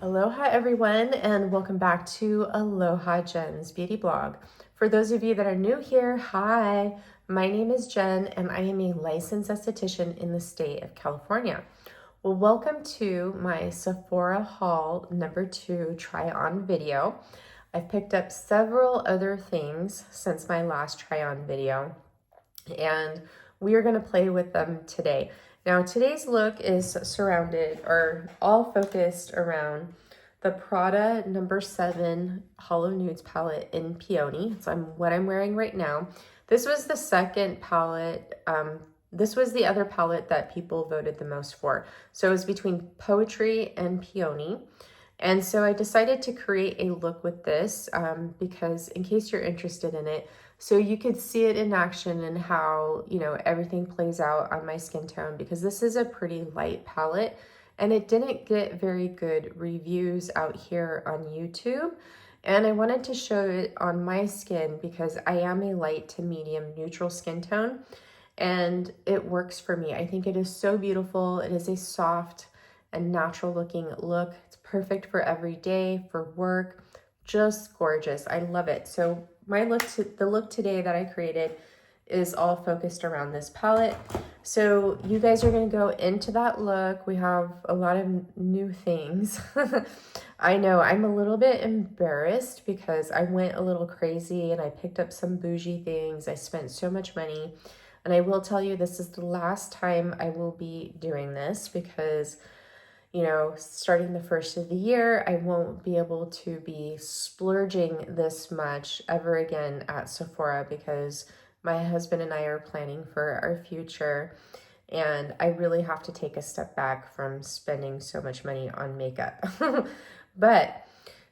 Aloha everyone, and welcome back to Aloha Jen's Beauty Blog. For those of you that are new here, hi, my name is Jen and I am a licensed esthetician in the state of California. Well, welcome to my Sephora haul number 2 try on video. I've picked up several other things since my last try on video, and we are going to play with them today. Now, today's look is surrounded or all focused around the Prada number 7 Hollow Nudes palette in Peony. So what I'm wearing right now. This was the second palette. This was the other palette that people voted the most for. So it was between Poetry and Peony. And so I decided to create a look with this because in case you're interested in it, so you could see it in action and how, everything plays out on my skin tone, because this is a pretty light palette and it didn't get very good reviews out here on YouTube. And I wanted to show it on my skin because I am a light to medium neutral skin tone and it works for me. I think it is so beautiful. It is a soft and natural looking look. It's perfect for every day, for work, just gorgeous. I love it. So the look today that I created is all focused around this palette. So you guys are going to go into that look. We have a lot of new things. I know I'm a little bit embarrassed because I went a little crazy and I picked up some bougie things. I spent so much money, and I will tell you this is the last time I will be doing this because starting the first of the year, I won't be able to be splurging this much ever again at Sephora because my husband and I are planning for our future, and I really have to take a step back from spending so much money on makeup.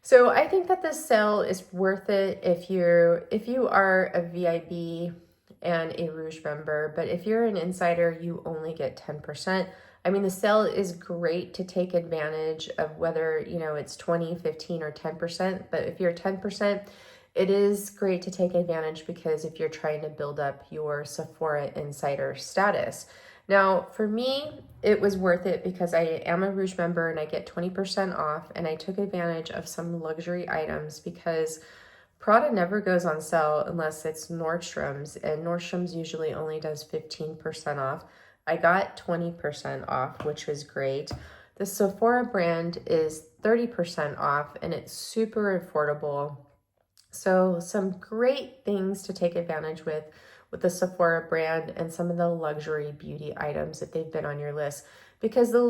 So I think that this sale is worth it if you are a VIB and a Rouge member, but if you're an insider, you only get 10%. I mean, the sale is great to take advantage of whether, it's 20, 15, or 10%. But if you're 10%, it is great to take advantage because if you're trying to build up your Sephora insider status. Now, for me, it was worth it because I am a Rouge member and I get 20% off, and I took advantage of some luxury items because Prada never goes on sale unless it's Nordstrom's, and Nordstrom's usually only does 15% off. I got 20% off, which was great. The Sephora brand is 30% off and it's super affordable. So some great things to take advantage with the Sephora brand and some of the luxury beauty items if they've been on your list, because the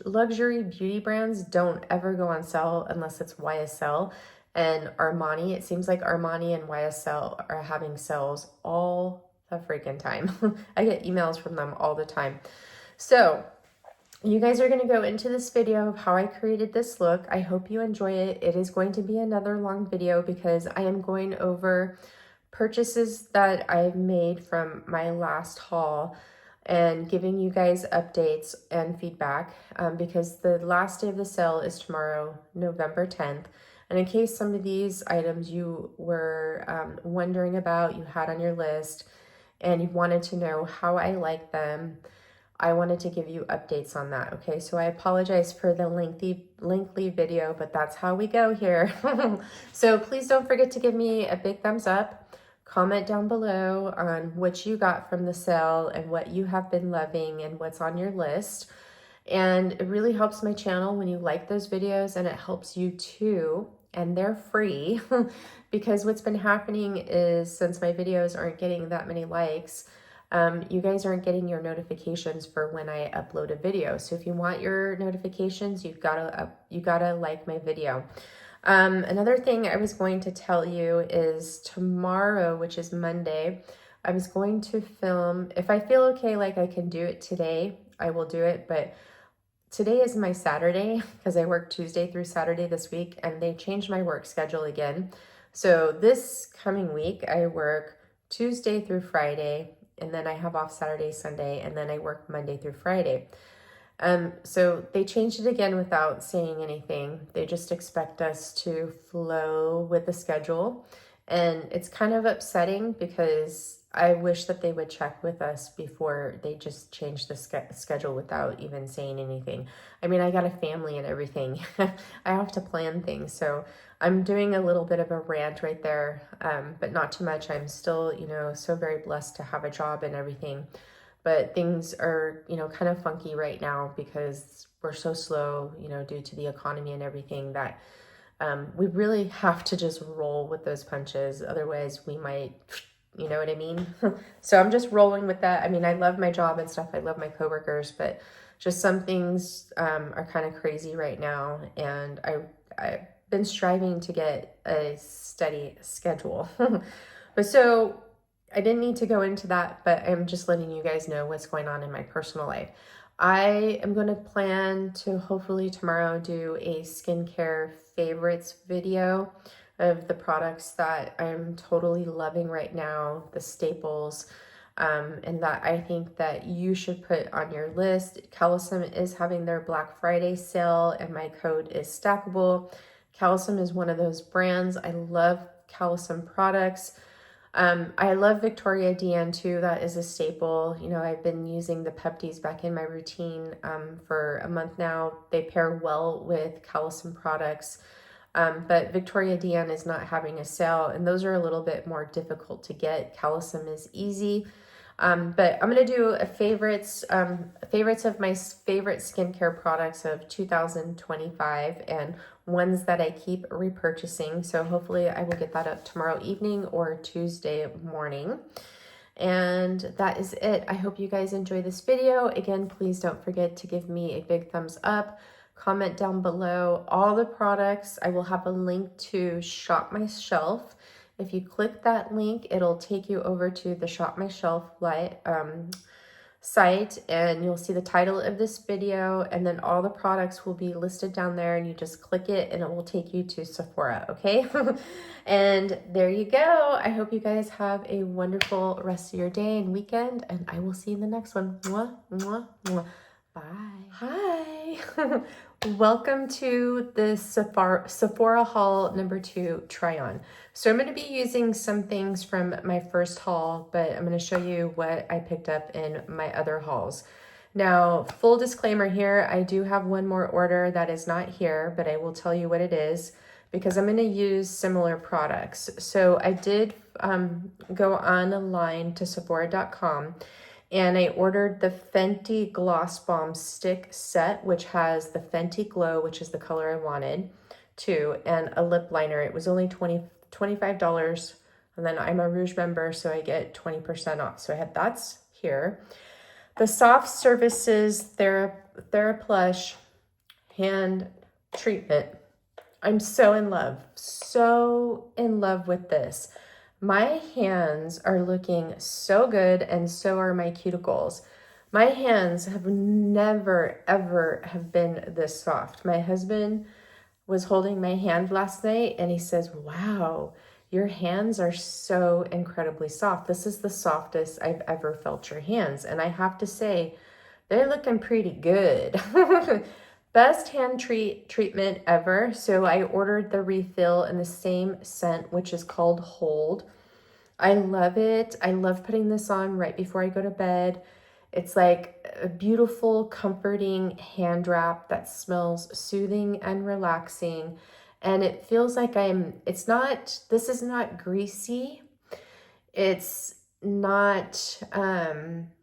luxury beauty brands don't ever go on sale unless it's YSL and Armani. It seems like Armani and YSL are having sales all the freaking time. I get emails from them all the time. So you guys are going to go into this video of how I created this look. I hope you enjoy it. It is going to be another long video because I am going over purchases that I've made from my last haul and giving you guys updates and feedback because the last day of the sale is tomorrow, November 10th. And in case some of these items you were wondering about, you had on your list, and you wanted to know how I like them, I wanted to give you updates on that, okay? So I apologize for the lengthy video, but that's how we go here. So please don't forget to give me a big thumbs up. Comment down below on what you got from the sale and what you have been loving and what's on your list. And it really helps my channel when you like those videos, and it helps you too, and they're free. Because what's been happening is since my videos aren't getting that many likes, you guys aren't getting your notifications for when I upload a video. So if you want your notifications, you've gotta like my video. Another thing I was going to tell you is tomorrow, which is Monday, I was going to film. If I feel okay, like I can do it today, I will do it. But today is my Saturday because I work Tuesday through Saturday this week, and they changed my work schedule again. So this coming week, I work Tuesday through Friday, and then I have off Saturday, Sunday, and then I work Monday through Friday. So they changed it again without saying anything. They just expect us to flow with the schedule. And it's kind of upsetting because I wish that they would check with us before they just change the schedule without even saying anything. I mean, I got a family and everything. I have to plan things. So I'm doing a little bit of a rant right there, but not too much. I'm still, you know, so very blessed to have a job and everything. But things are, you know, kind of funky right now because we're so slow, you know, due to the economy and everything that we really have to just roll with those punches. Otherwise, we might, you know what I mean? So I'm just rolling with that. I mean, I love my job and stuff. I love my coworkers, but just some things are kind of crazy right now. And I've been striving to get a steady schedule. But so I didn't need to go into that, but I'm just letting you guys know what's going on in my personal life. I am going to plan to hopefully tomorrow do a skincare favorites video of the products that I'm totally loving right now, the staples, and that I think that you should put on your list. Calisum is having their Black Friday sale and my code is stackable. Calisum is one of those brands. I love Calisum products. I love Victoria DN too. That is a staple. You know, I've been using the Peptides back in my routine for a month now. They pair well with Calisum products. But Victoria DN is not having a sale, and those are a little bit more difficult to get. Calisum is easy. But I'm going to do a favorites of my favorite skincare products of 2025 and ones that I keep repurchasing. So hopefully I will get that up tomorrow evening or Tuesday morning. And that is it. I hope you guys enjoy this video. Again, please don't forget to give me a big thumbs up. Comment down below all the products. I will have a link to Shop My Shelf. If you click that link, it'll take you over to the Shop My Shelf site, and you'll see the title of this video, and then all the products will be listed down there, and you just click it and it will take you to Sephora, okay? And there you go. I hope you guys have a wonderful rest of your day and weekend, and I will see you in the next one. Mwah, mwah, mwah. Bye. Hi. Welcome to the Sephora haul number 2 try on. So I'm going to be using some things from my first haul, but I'm going to show you what I picked up in my other hauls. Now, full disclaimer here, I do have one more order that is not here, but I will tell you what it is because I'm going to use similar products. So I did go online to Sephora.com. And I ordered the Fenty Gloss Bomb Stick Set, which has the Fenty Glow, which is the color I wanted, too, and a lip liner. It was only $25. And then I'm a Rouge member, so I get 20% off. So I had that's here. The Soft Services TheraPlush hand treatment. I'm so in love with this. My hands are looking so good, and so are my cuticles. My hands have never, ever have been this soft. My husband was holding my hand last night, and he says, wow, your hands are so incredibly soft. This is the softest I've ever felt your hands. And I have to say, they're looking pretty good. Best hand treatment ever. So I ordered the refill in the same scent, which is called Hold. I love it. I love putting this on right before I go to bed. It's like a beautiful, comforting hand wrap that smells soothing and relaxing. And it feels like this is not greasy. It's not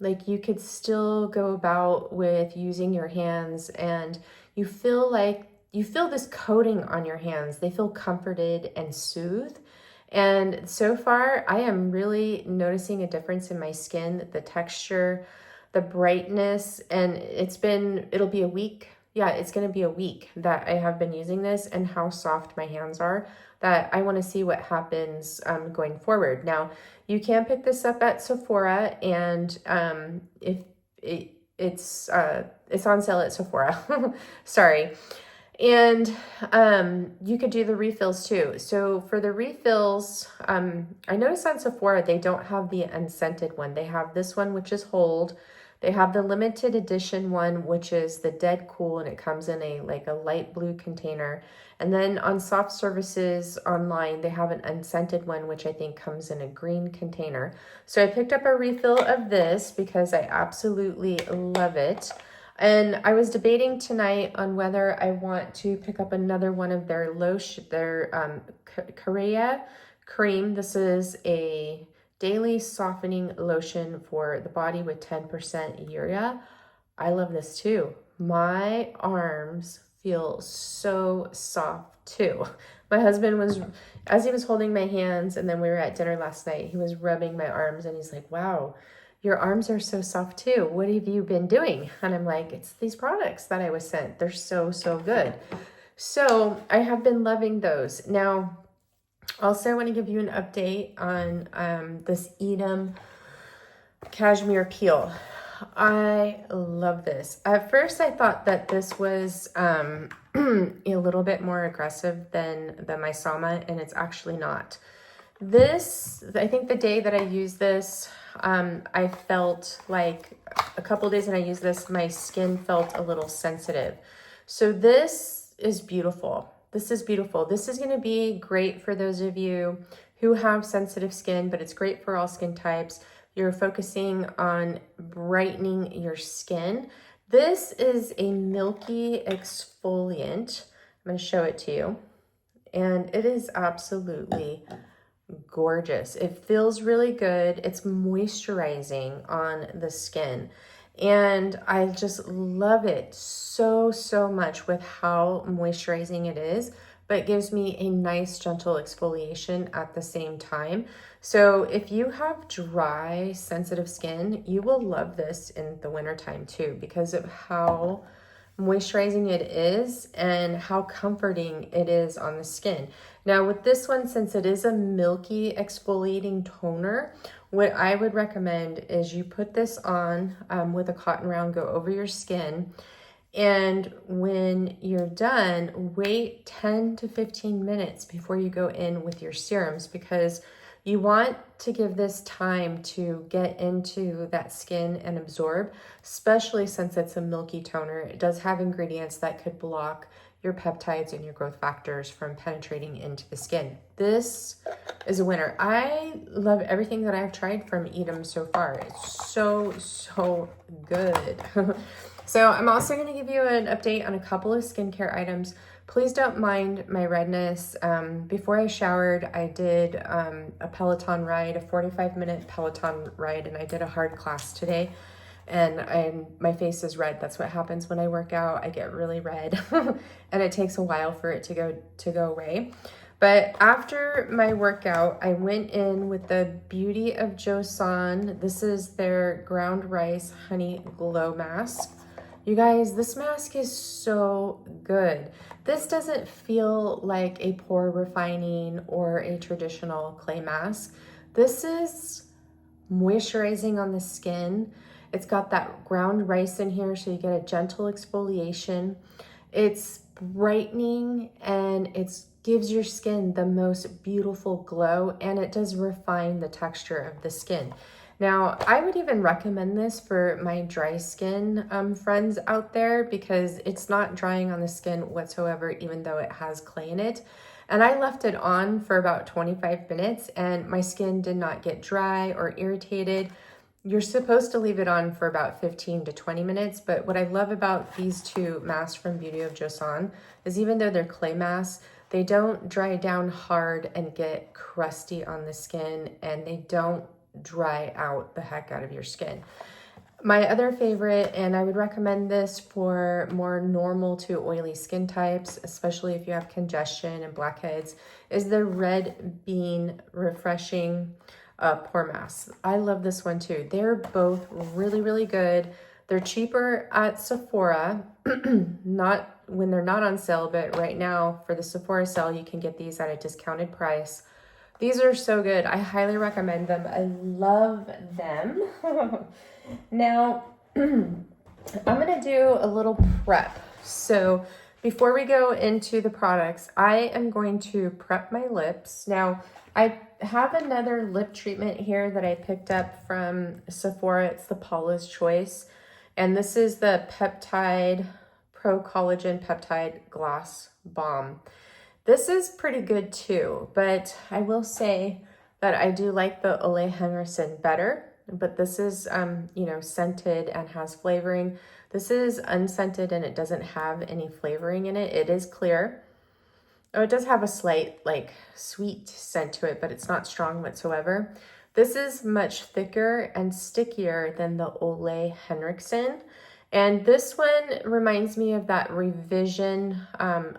like you could still go about with using your hands, and you feel this coating on your hands. They feel comforted and soothed. And so far, I am really noticing a difference in my skin, the texture, the brightness, and it'll be a week. Yeah, it's going to be a week that I have been using this, and how soft my hands are, that I want to see what happens going forward. Now, you can pick this up at Sephora, and it's on sale at Sephora. Sorry. And you could do the refills too. So for the refills, I noticed on Sephora, they don't have the unscented one. They have this one, which is Hold, They have the limited edition one, which is the Dead Cool, and it comes in a like a light blue container. And then on soft services online, they have an unscented one, which I think comes in a green container. So I picked up a refill of this because I absolutely love it. And I was debating tonight on whether I want to pick up another one of their lotion, their Korea cream. This is a daily softening lotion for the body with 10% urea. I love this too. My arms feel so soft too. My husband was, as he was holding my hands, and then we were at dinner last night, he was rubbing my arms and he's like, wow, your arms are so soft too. What have you been doing? And I'm like, it's these products that I was sent. They're so, so good. So I have been loving those. Now, also I want to give you an update on this Edam cashmere peel. I love this. At first I thought that this was a little bit more aggressive than the Misama, and it's actually not. This, I think the day that I used this, I felt like a couple days when I used this, my skin felt a little sensitive. So this is beautiful. This is beautiful. This is going to be great for those of you who have sensitive skin, but it's great for all skin types. You're focusing on brightening your skin. This is a milky exfoliant. I'm going to show it to you. And it is absolutely gorgeous. It feels really good. It's moisturizing on the skin. And I just love it so, so much with how moisturizing it is, but it gives me a nice, gentle exfoliation at the same time. So if you have dry, sensitive skin, you will love this in the wintertime too, because of how moisturizing it is and how comforting it is on the skin. Now with this one, since it is a milky exfoliating toner, what I would recommend is you put this on with a cotton round, go over your skin, and when you're done, wait 10 to 15 minutes before you go in with your serums, because you want to give this time to get into that skin and absorb, especially since it's a milky toner. It does have ingredients that could block your peptides and your growth factors from penetrating into the skin. This is a winner. I love everything that I've tried from Edam so far. It's so, so good. So I'm also going to give you an update on a couple of skincare items. Please don't mind my redness. Before I showered, I did a Peloton ride, a 45-minute Peloton ride, and I did a hard class today. And my face is red. That's what happens when I work out. I get really red, and it takes a while for it to go away. But after my workout, I went in with the Beauty of Joseon. This is their ground rice honey glow mask. You guys, this mask is so good. This doesn't feel like a pore refining or a traditional clay mask. This is moisturizing on the skin. It's got that ground rice in here, so you get a gentle exfoliation. It's brightening, and it gives your skin the most beautiful glow, and it does refine the texture of the skin. Now, I would even recommend this for my dry skin friends out there, because it's not drying on the skin whatsoever, even though it has clay in it. And I left it on for about 25 minutes, and my skin did not get dry or irritated. You're supposed to leave it on for about 15 to 20 minutes, but what I love about these two masks from Beauty of Joseon is even though they're clay masks, they don't dry down hard and get crusty on the skin, and they don't dry out the heck out of your skin. My other favorite, and I would recommend this for more normal to oily skin types, especially if you have congestion and blackheads, is the Red Bean Refreshing Pore Mask. I love this one too. They're both really, really good. They're cheaper at Sephora, not when they're not on sale, but right now for the Sephora sale, you can get these at a discounted price. These are so good. I highly recommend them. I love them. Now, I'm going to do a little prep. So before we go into the products, I am going to prep my lips. Now, I have another lip treatment here that I picked up from Sephora. It's the Paula's Choice. And this is the Peptide Pro Collagen Peptide Glass Balm. This is pretty good too, but I will say that I do like the Ole Henriksen better. But this is, you know, scented and has flavoring. This is unscented and it doesn't have any flavoring in it. It is clear. Oh, it does have a slight like sweet scent to it, but it's not strong whatsoever. This is much thicker and stickier than the Ole Henriksen. And this one reminds me of that Revision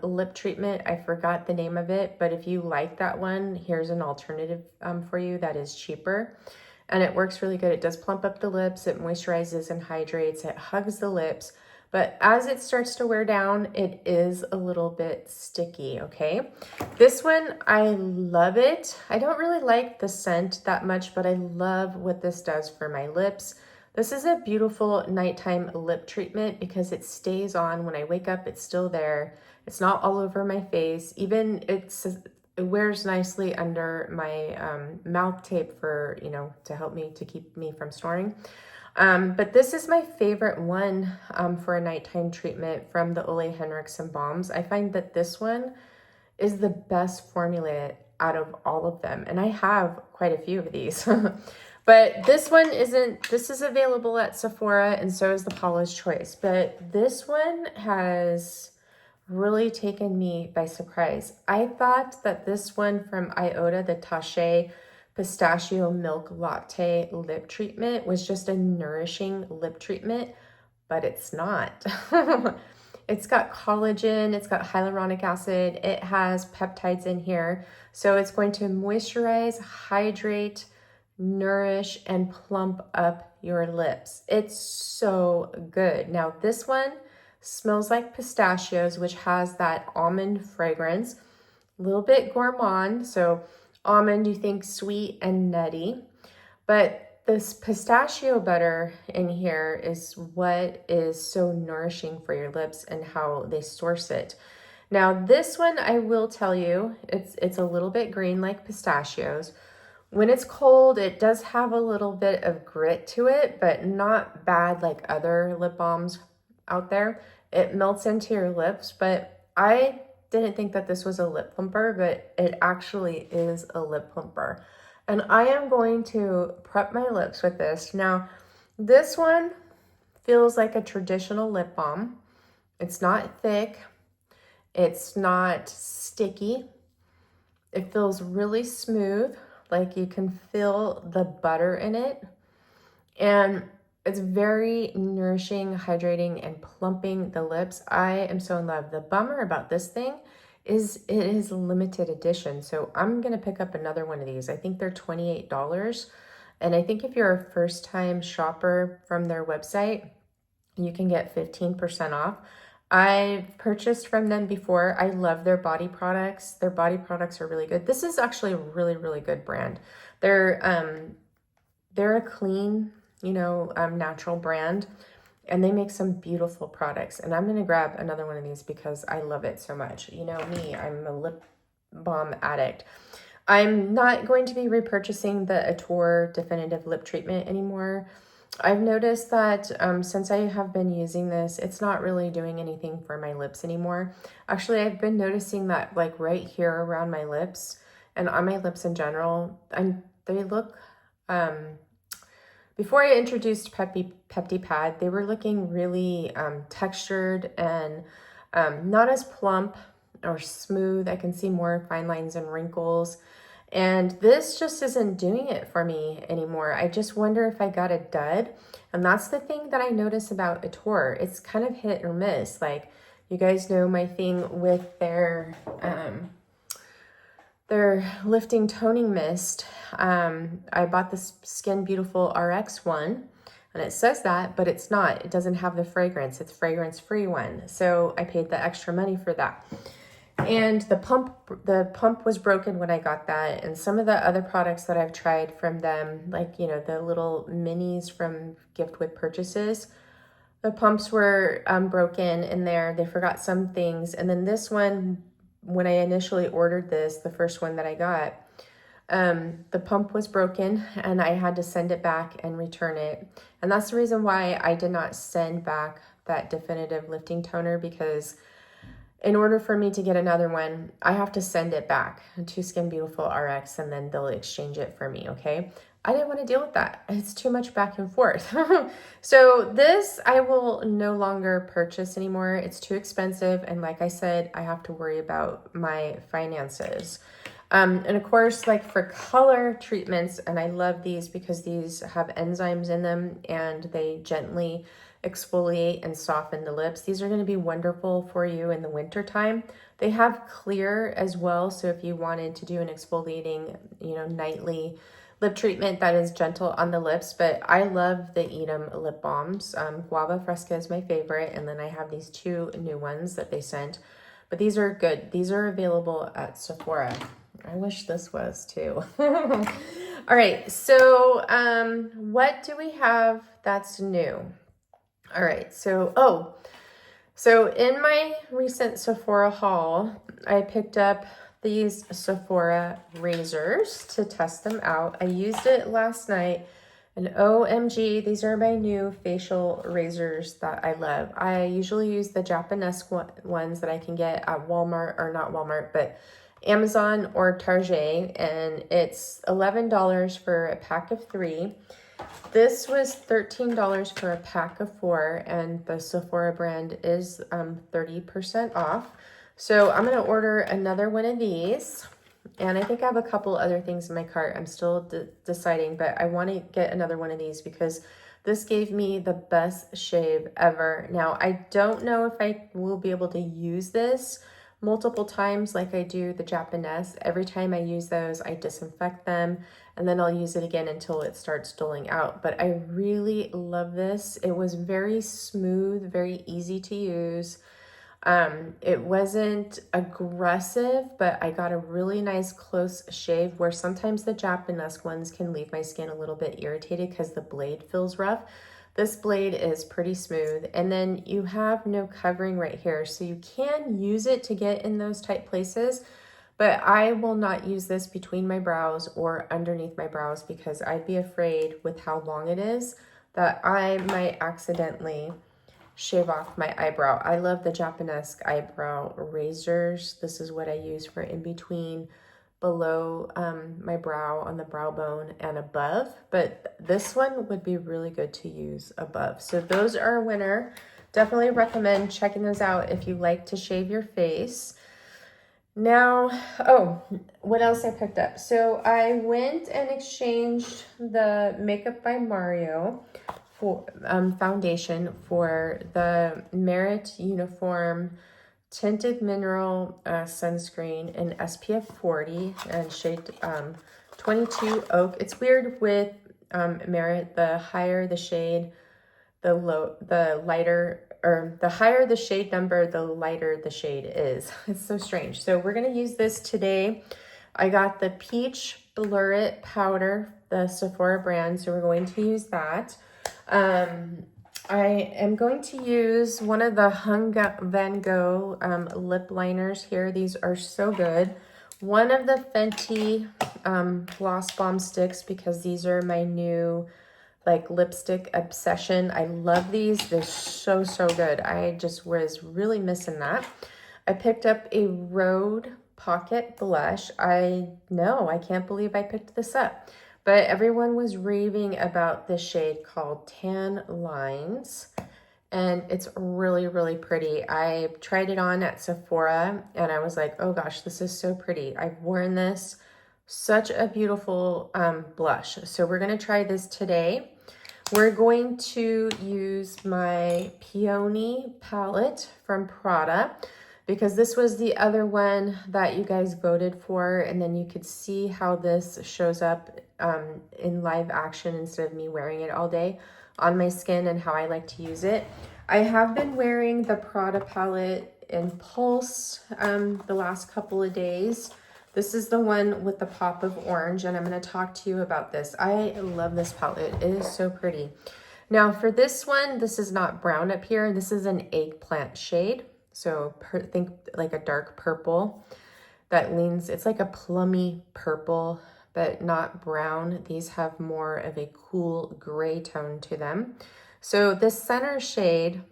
lip treatment. I forgot the name of it, but if you like that one, here's an alternative for you that is cheaper. And it works really good. It does plump up the lips, it moisturizes and hydrates, it hugs the lips. But as it starts to wear down, it is a little bit sticky, okay? This one, I love it. I don't really like the scent that much, but I love what this does for my lips. This is a beautiful nighttime lip treatment because it stays on. When I wake up, it's still there. It's not all over my face. Even it wears nicely under my mouth tape for, you know, to help me to keep me from snoring. But this is my favorite one for a nighttime treatment from the Ole Henriksen balms. I find that this one is the best formula out of all of them. And I have quite a few of these. But this one isn't, this is available at Sephora and so is the Paula's Choice. But this one has really taken me by surprise. I thought that this one from Iota, the Tache Pistachio Milk Latte Lip Treatment, was just a nourishing lip treatment, but it's not. It's got collagen, it's got hyaluronic acid, it has peptides in here. So it's going to moisturize, hydrate, nourish, and plump up your lips. It's so good. Now this one smells like pistachios, which has that almond fragrance, a little bit gourmand. So almond, you think sweet and nutty, but this pistachio butter in here is what is so nourishing for your lips and how they source it. Now this one, I will tell you, it's a little bit green like pistachios. When it's cold, it does have a little bit of grit to it, but not bad like other lip balms out there. It melts into your lips, but I didn't think that this was a lip plumper, but it actually is a lip plumper. And I am going to prep my lips with this. Now, this one feels like a traditional lip balm. It's not thick. It's not sticky. It feels really smooth. Like you can feel the butter in it. And it's very nourishing, hydrating, and plumping the lips. I am so in love. The bummer about this thing is it is limited edition. So I'm going to pick up another one of these. I think they're $28. And I think if you're a first-time shopper from their website, you can get 15% off. I've purchased from them before. I love their body products. Their body products are really good. This is actually a really, really good brand. They're a clean, you know, natural brand, and they make some beautiful products. And I'm going to grab another one of these because I love it so much. You know me, I'm a lip balm addict. I'm not going to be repurchasing the Atour Definitive Lip Treatment anymore. I've noticed that since I have been using this, it's not really doing anything for my lips anymore. Actually, I've been noticing that like right here around my lips and on my lips in general, they look, before I introduced Pepti-Pad, they were looking really textured and not as plump or smooth. I can see more fine lines and wrinkles. And this just isn't doing it for me anymore. I just wonder if I got a dud. And that's the thing that I notice about Atour. It's kind of hit or miss. Like, you guys know my thing with their lifting toning mist. I bought this Skin Beautiful RX one, and it says that, but it's not. It doesn't have the fragrance. It's fragrance-free one. So I paid the extra money for that. And the pump was broken when I got that. And some of the other products that I've tried from them, like, you know, the little minis from gift with purchases, The pumps were broken in there. They forgot some things. And then this one, when I initially ordered this, the first one that I got, the pump was broken and I had to send it back and return it. And that's the reason why I did not send back that definitive lifting toner, because in order for me to get another one, I have to send it back to Skin Beautiful RX and then they'll exchange it for me, okay? I didn't want to deal with that. It's too much back and forth. So this I will no longer purchase anymore. It's too expensive. And like I said, I have to worry about my finances. And of course, like for color treatments, and I love these because these have enzymes in them and they gently exfoliate and soften the lips. These are going to be wonderful for you in the winter time. They have clear as well. So if you wanted to do an exfoliating, nightly lip treatment that is gentle on the lips, but I love the Edam lip balms. Guava Fresca is my favorite. And then I have these 2 new ones that they sent, but these are good. These are available at Sephora. I wish this was too. All right, so what do we have that's new? All right, so in my recent Sephora haul, I picked up these Sephora razors to test them out. I used it last night, and OMG, these are my new facial razors that I love. I usually use the Japanese ones that I can get at Walmart, or not Walmart, but Amazon or Target, and it's $11 for a pack of 3. This was $13 for a pack of 4, and the Sephora brand is 30% off. So I'm going to order another one of these, and I think I have a couple other things in my cart. I'm still deciding, but I want to get another one of these because this gave me the best shave ever. Now, I don't know if I will be able to use this multiple times like I do the Japanese. Every time I use those, I disinfect them and then I'll use it again until it starts doling out. But I really love this. It was very smooth, very easy to use. It wasn't aggressive, but I got a really nice close shave, where sometimes the Japanese ones can leave my skin a little bit irritated because the blade feels rough. This blade is pretty smooth, and then you have no covering right here, so you can use it to get in those tight places, but I will not use this between my brows or underneath my brows because I'd be afraid with how long it is that I might accidentally shave off my eyebrow. I love the Japanese eyebrow razors. This is what I use for in between, below my brow, on the brow bone and above, but this one would be really good to use above. So those are a winner. Definitely recommend checking those out if you like to shave your face. Now, what else I picked up? So I went and exchanged the Makeup by Mario for foundation for the Merit Uniform Tinted Mineral Sunscreen in SPF 40 and shade 22 Oak. It's weird with Merit, the higher the shade, the lighter, or the higher the shade number, the lighter the shade is. It's so strange. So we're going to use this today. I got the Peach Blur It powder, the Sephora brand, so we're going to use that. I am going to use one of the Van Gogh lip liners here. These are so good. One of the Fenty Gloss Bomb sticks, because these are my new lipstick obsession. I love these. They're so, so good. I just was really missing that. I picked up a Rhode Pocket Blush. I know, I can't believe I picked this up. But everyone was raving about this shade called Tan Lines, and it's really, really pretty. I tried it on at Sephora, and I was like, oh gosh, this is so pretty. I've worn this. Such a beautiful blush. So we're going to try this today. We're going to use my Peony palette from Prada, because this was the other one that you guys voted for, and then you could see how this shows up in live action instead of me wearing it all day on my skin and how I like to use it. I have been wearing the Prada palette in Pulse the last couple of days. This is the one with the pop of orange, and I'm going to talk to you about this. I love this palette. It is so pretty. Now for this one, this is not brown up here. This is an eggplant shade. So think like a dark purple that leans, it's like a plummy purple, but not brown. These have more of a cool gray tone to them. So this center shade,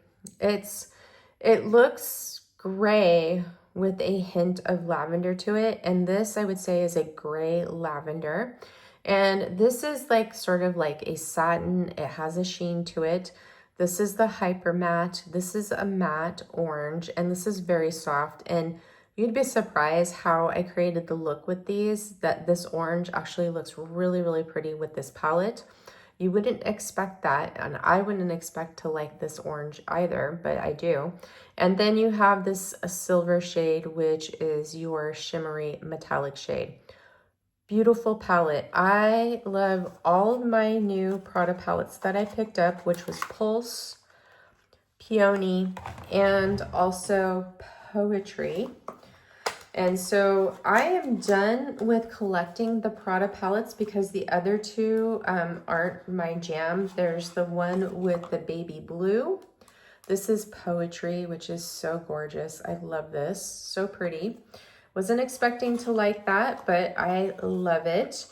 it looks gray with a hint of lavender to it. And this I would say is a gray lavender. And this is like sort of like a satin. It has a sheen to it. This is the hyper matte. This is a matte orange, and this is very soft. And you'd be surprised how I created the look with these, that this orange actually looks really, really pretty with this palette. You wouldn't expect that, and I wouldn't expect to like this orange either, but I do. And then you have this silver shade, which is your shimmery metallic shade. Beautiful palette. I love all of my new Prada palettes that I picked up, which was Pulse, Peony, and also Poetry. And so I am done with collecting the Prada palettes because the other two aren't my jam. There's the one with the baby blue. This is Poetry, which is so gorgeous. I love this. So pretty. Wasn't expecting to like that, but I love it.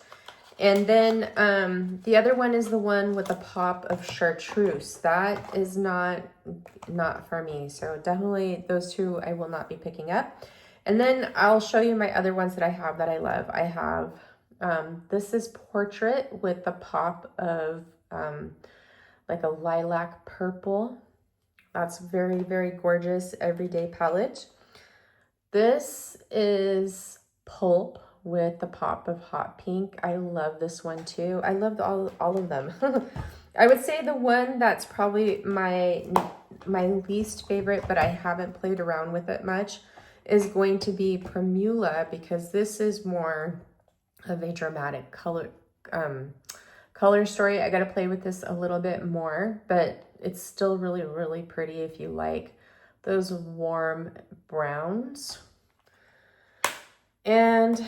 And then the other one is the one with the pop of chartreuse. That is not for me. So definitely those two I will not be picking up. And then I'll show you my other ones that I have that I love. I have, this is Portrait with the pop of like a lilac purple. That's very, very gorgeous everyday palette. This is Pulp with the pop of hot pink. I love this one too. I loved all of them. I would say the one that's probably my least favorite, but I haven't played around with it much, is going to be Primula, because this is more of a dramatic color story. I got to play with this a little bit more, but it's still really, really pretty if you like those warm browns. And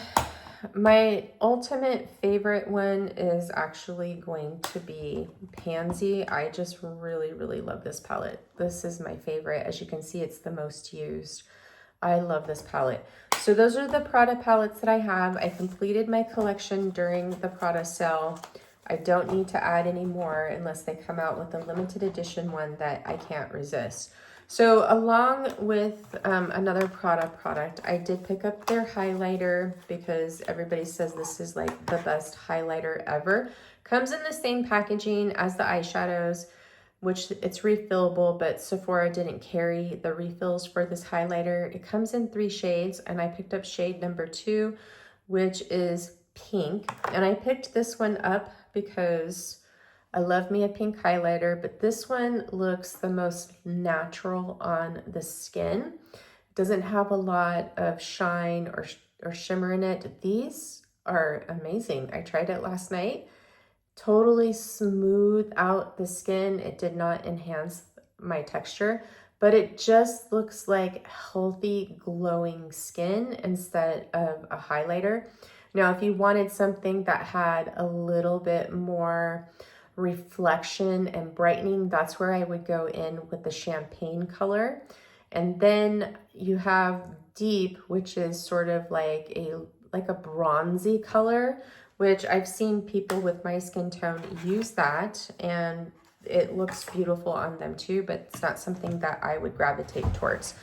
my ultimate favorite one is actually going to be Pansy. I just really, really love this palette. This is my favorite. As you can see, it's the most used. I love this palette. So those are the Prada palettes that I have. I completed my collection during the Prada sale. I don't need to add any more unless they come out with a limited edition one that I can't resist. So along with another Prada product, I did pick up their highlighter because everybody says this is like the best highlighter ever. Comes in the same packaging as the eyeshadows, which it's refillable, but Sephora didn't carry the refills for this highlighter. It comes in 3 shades, and I picked up shade number 2, which is pink. And I picked this one up because I love me a pink highlighter, but this one looks the most natural on the skin. It doesn't have a lot of shine or shimmer in it. These are amazing. I tried it last night. Totally smooth out the skin. It did not enhance my texture, but it just looks like healthy, glowing skin instead of a highlighter. Now, if you wanted something that had a little bit more reflection and brightening, that's where I would go in with the champagne color. And then you have Deep, which is sort of like a bronzy color, which I've seen people with my skin tone use that, and it looks beautiful on them too, but it's not something that I would gravitate towards.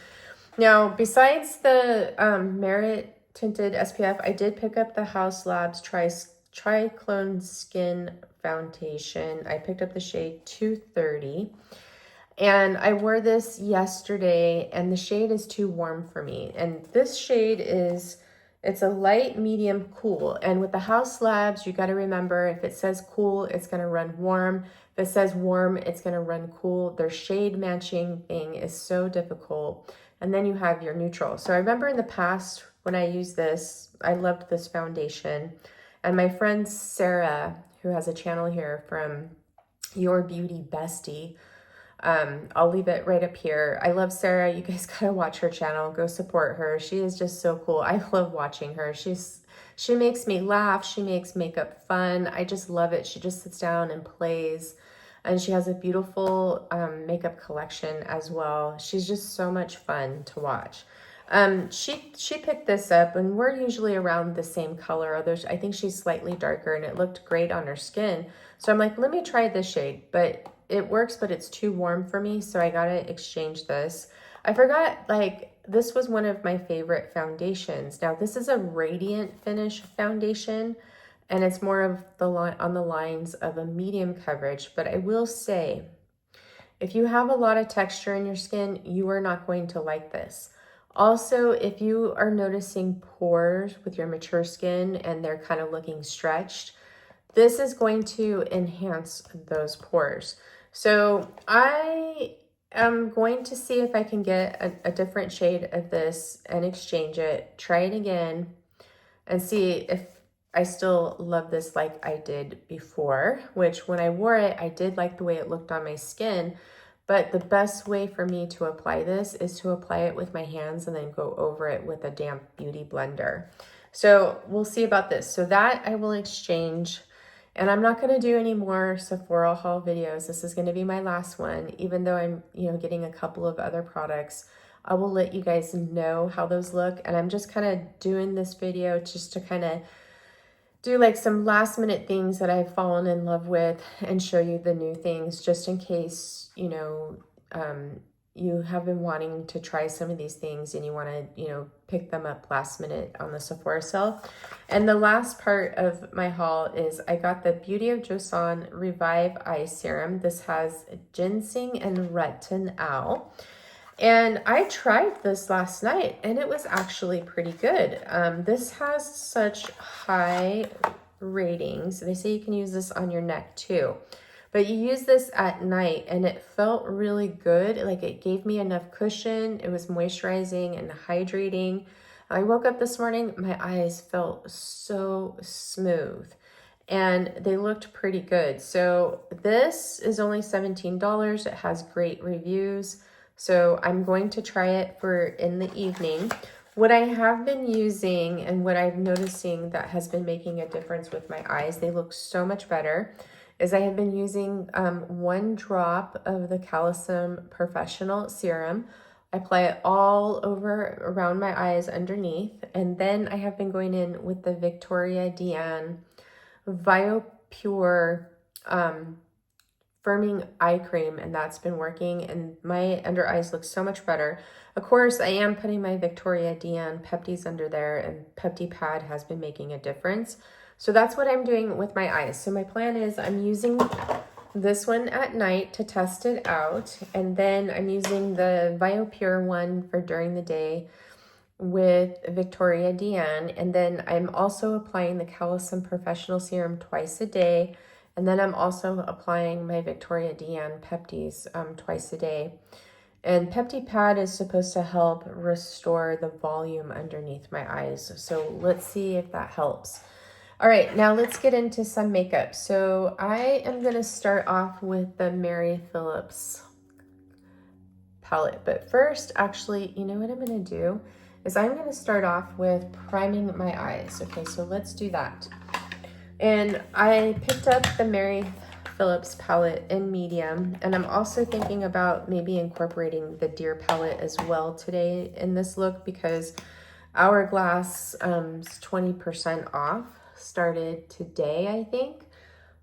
Now, besides the Merit Tinted SPF, I did pick up the Haus Labs Triclone Skin Foundation. I picked up the shade 230, and I wore this yesterday, and the shade is too warm for me. And this shade it's a light, medium, cool. And with the Haus Labs, you got to remember, if it says cool, it's going to run warm. If it says warm, it's going to run cool. Their shade matching thing is so difficult. And then you have your neutral. So I remember in the past when I used this, I loved this foundation. And my friend Sarah, who has a channel here from Your Beauty Bestie, I'll leave it right up here. I love Sarah. You guys gotta watch her channel. Go support her. She is just so cool. I love watching her. She makes me laugh. She makes makeup fun. I just love it. She just sits down and plays And she has a beautiful makeup collection as well. She's just so much fun to watch. She picked this up, and we're usually around the same color, although I think she's slightly darker, and it looked great on her skin. So I'm like, let me try this shade, but it works, but it's too warm for me, so I gotta exchange this. I forgot, like, this was one of my favorite foundations. Now, this is a radiant finish foundation, and it's more of the line on the lines of a medium coverage, but I will say, if you have a lot of texture in your skin, you are not going to like this. Also, if you are noticing pores with your mature skin and they're kind of looking stretched, this is going to enhance those pores. So I am going to see if I can get a different shade of this and exchange it, try it again, and see if I still love this like I did before, which when I wore it, I did like the way it looked on my skin. But the best way for me to apply this is to apply it with my hands and then go over it with a damp beauty blender. So we'll see about this. So that I will exchange, and I'm not going to do any more Sephora haul videos. This is going to be my last one, even though I'm, getting a couple of other products. I will let you guys know how those look, and I'm just kind of doing this video just to kind of do like some last minute things that I've fallen in love with and show you the new things, just in case, you have been wanting to try some of these things and you want to, pick them up last minute on the Sephora sale. And the last part of my haul is I got the Beauty of Joseon Revive Eye Serum. This has ginseng and retinol. And I tried this last night and it was actually pretty good. This has such high ratings. They say you can use this on your neck too. But you use this at night and it felt really good. Like, it gave me enough cushion. It was moisturizing and hydrating. I woke up this morning, my eyes felt so smooth and they looked pretty good. So this is only $17. It has great reviews. So I'm going to try it for in the evening. What I have been using and what I'm noticing that has been making a difference with my eyes, they look so much better, is I have been using 1 drop of the Calcium Professional Serum. I apply it all over around my eyes underneath. And then I have been going in with the Victoria Deanne Viopure firming eye cream, and that's been working, and my under eyes look so much better. Of course, I am putting my Victoria Deanne Peptis under there, and Pepti Pad has been making a difference. So that's what I'm doing with my eyes. So my plan is I'm using this one at night to test it out, and then I'm using the Viopure one for during the day with Victoria Deanne, and then I'm also applying the Calcium Professional Serum twice a day. And then I'm also applying my Victoria Deanne Peptis twice a day. And Pepti Pad is supposed to help restore the volume underneath my eyes. So let's see if that helps. All right, now let's get into some makeup. So I am going to start off with the Mary Phillips palette. But first, actually, you know what I'm going to do is I'm going to start off with priming my eyes. Okay, so let's do that. And I picked up the Mary Phillips palette in medium, and I'm also thinking about maybe incorporating the Deer palette as well today in this look, because Hourglass 20% off started today, I think.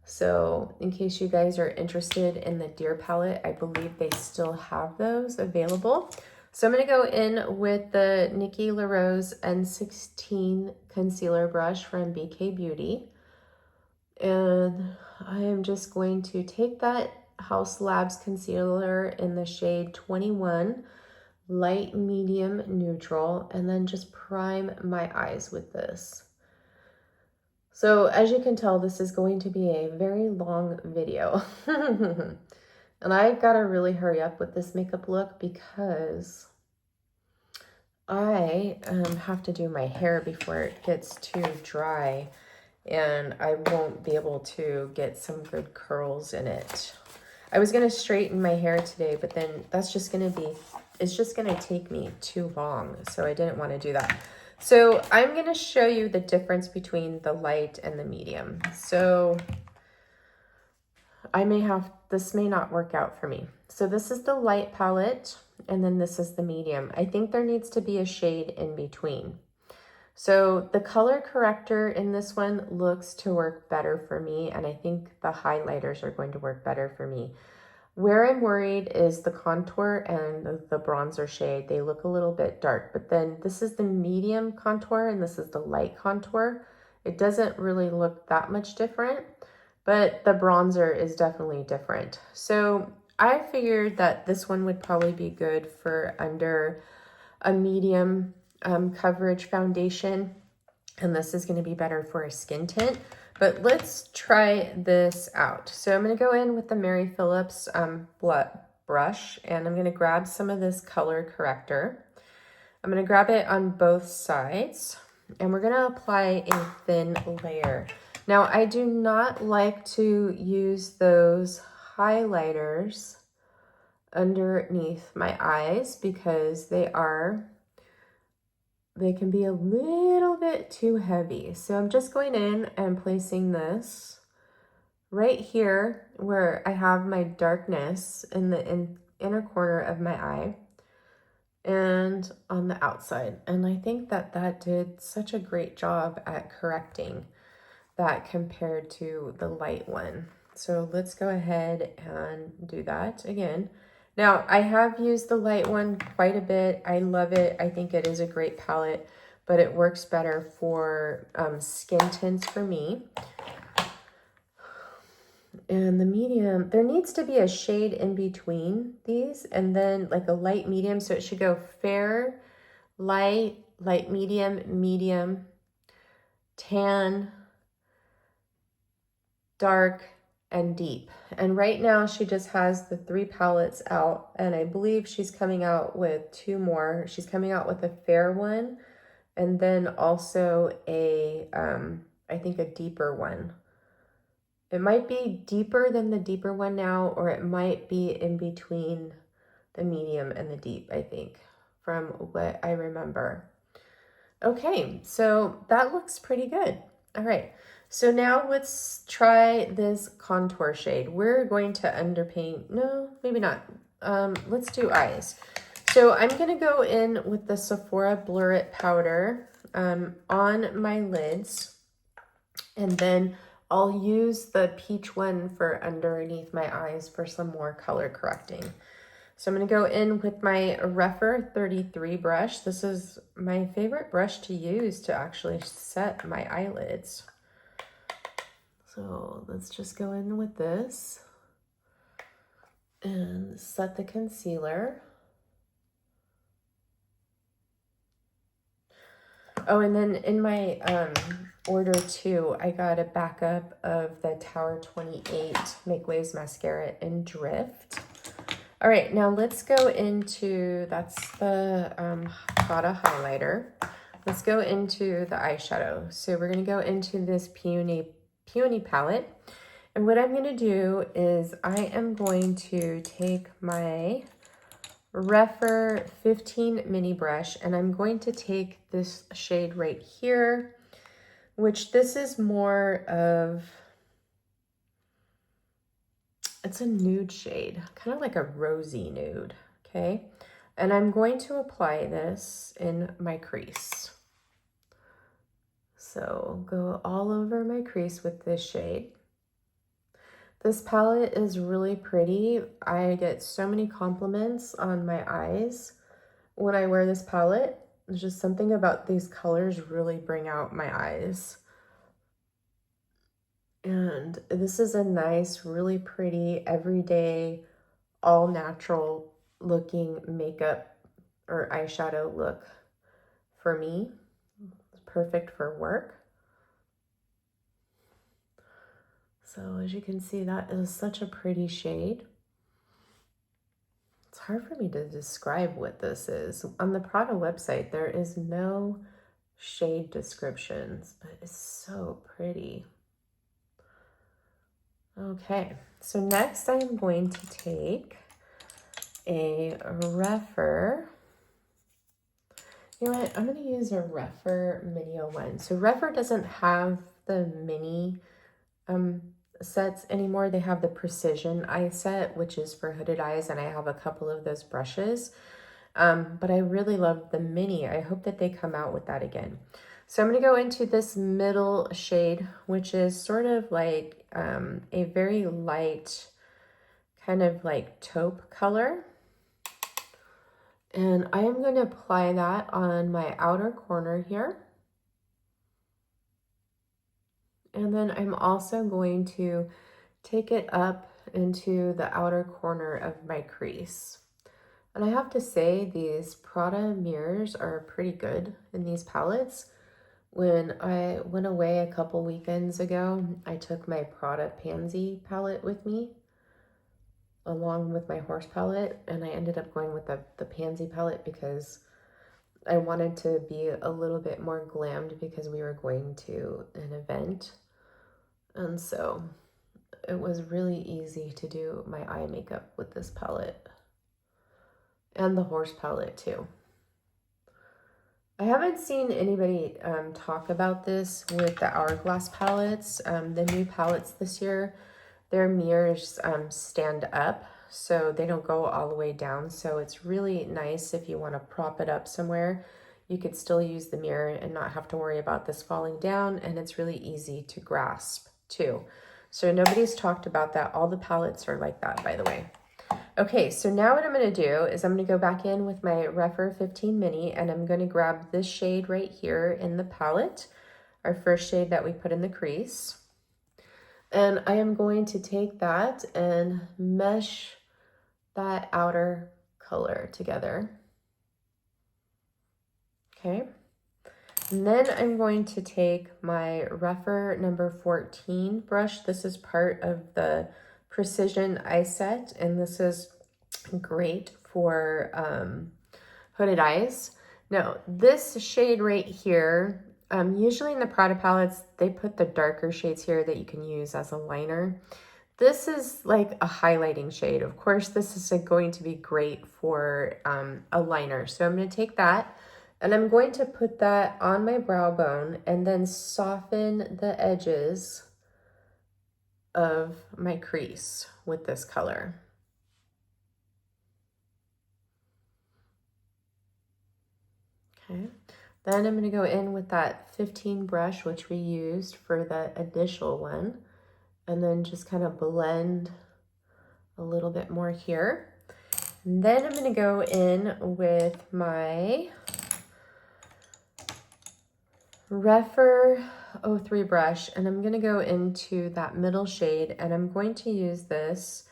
So in case you guys are interested in the Deer palette, I believe they still have those available. So I'm going to go in with the Nikki LaRose N16 concealer brush from BK Beauty. And I am just going to take that House Labs concealer in the shade 21, light, medium, neutral, and then just prime my eyes with this. So as you can tell, this is going to be a very long video. And I've got to really hurry up with this makeup look because I have to do my hair before it gets too dry, and I won't be able to get some good curls in it. I was going to straighten my hair today, but then that's just going to be, it's just going to take me too long. So I didn't want to do that. So I'm going to show you the difference between the light and the medium. So this may not work out for me. So this is the light palette, and then this is the medium. I think there needs to be a shade in between. So the color corrector in this one looks to work better for me, and I think the highlighters are going to work better for me. Where I'm worried is the contour and the bronzer shade. They look a little bit dark, but then this is the medium contour and this is the light contour. It doesn't really look that much different, but the bronzer is definitely different. So I figured that this one would probably be good for under a medium coverage foundation, and this is going to be better for a skin tint. But let's try this out. So I'm going to go in with the Mary Phillips brush, and I'm going to grab some of this color corrector. I'm going to grab it on both sides, and we're going to apply a thin layer. Now, I do not like to use those highlighters underneath my eyes because they can be a little bit too heavy. So I'm just going in and placing this right here where I have my darkness in the inner corner of my eye and on the outside. And I think that that did such a great job at correcting that compared to the light one. So let's go ahead and do that again. Now, I have used the light one quite a bit. I love it. I think it is a great palette, but it works better for skin tints for me. And the medium, there needs to be a shade in between these, and then like a light medium. So it should go fair, light, light medium, medium, tan, dark, and deep. And right now she just has the 3 palettes out, and I believe she's coming out with 2 more. She's coming out with a fair one, and then also a I think a deeper one. It might be deeper than the deeper one now, or it might be in between the medium and the deep, I think, from what I remember. Okay, so that looks pretty good. All right, so now let's try this contour shade. We're going to underpaint, no, maybe not. Let's do eyes. So I'm gonna go in with the Sephora Blur It powder on my lids, and then I'll use the peach one for underneath my eyes for some more color correcting. So I'm going to go in with my Rephr 33 brush. This is my favorite brush to use to actually set my eyelids. So let's just go in with this and set the concealer. Oh, and then in my order too, I got a backup of the Tower 28 Make Waves Mascara in Drift. All right, now let's go into, that's the Prada highlighter. Let's go into the eyeshadow. So we're gonna go into this Peony palette. And what I'm gonna do is I am going to take my Rephr 15 mini brush, and I'm going to take this shade right here, which this is more of, it's a nude shade, kind of like a rosy nude, okay? And I'm going to apply this in my crease. So go all over my crease with this shade. This palette is really pretty. I get so many compliments on my eyes when I wear this palette. There's just something about these colors really bring out my eyes. And this is a nice, really pretty, everyday, all natural looking makeup or eyeshadow look for me. It's perfect for work. So as you can see, that is such a pretty shade. It's hard for me to describe what this is. On the Prada website, there is no shade descriptions, but it's so pretty. Okay, so next I'm going to take a Rephr. You know what? I'm going to use a Rephr Mini 01. So Rephr doesn't have the mini sets anymore. They have the Precision Eye Set, which is for hooded eyes, and I have a couple of those brushes. But I really love the mini. I hope that they come out with that again. So I'm going to go into this middle shade, which is sort of like a very light, kind of like taupe color. And I am going to apply that on my outer corner here. And then I'm also going to take it up into the outer corner of my crease. And I have to say, these Prada mirrors are pretty good in these palettes. When I went away a couple weekends ago, I took my Prada Pansy palette with me, along with my horse palette, and I ended up going with the Pansy palette because I wanted to be a little bit more glammed because we were going to an event. And so it was really easy to do my eye makeup with this palette. And the horse palette too. I haven't seen anybody talk about this with the Hourglass palettes. The new palettes this year, their mirrors stand up, so they don't go all the way down. So it's really nice if you want to prop it up somewhere. You could still use the mirror and not have to worry about this falling down, and it's really easy to grasp too. So nobody's talked about that. All the palettes are like that, by the way. Okay, so now what I'm going to do is I'm going to go back in with my Refer 15 Mini, and I'm going to grab this shade right here in the palette, our first shade that we put in the crease. And I am going to take that and mesh that outer color together. Okay. And then I'm going to take my Refer number 14 brush. This is part of the Precision Eye Set, and this is great for hooded eyes. Now, this shade right here, usually in the Prada palettes, they put the darker shades here that you can use as a liner. This is like a highlighting shade. Of course, this is going to be great for a liner. So I'm going to take that, and I'm going to put that on my brow bone and then soften the edges of my crease with this color. Okay, then I'm going to go in with that 15 brush, which we used for the initial one, and then just kind of blend a little bit more here. And then I'm going to go in with my Refer 03 brush, and I'm going to go into that middle shade, and I'm going to use this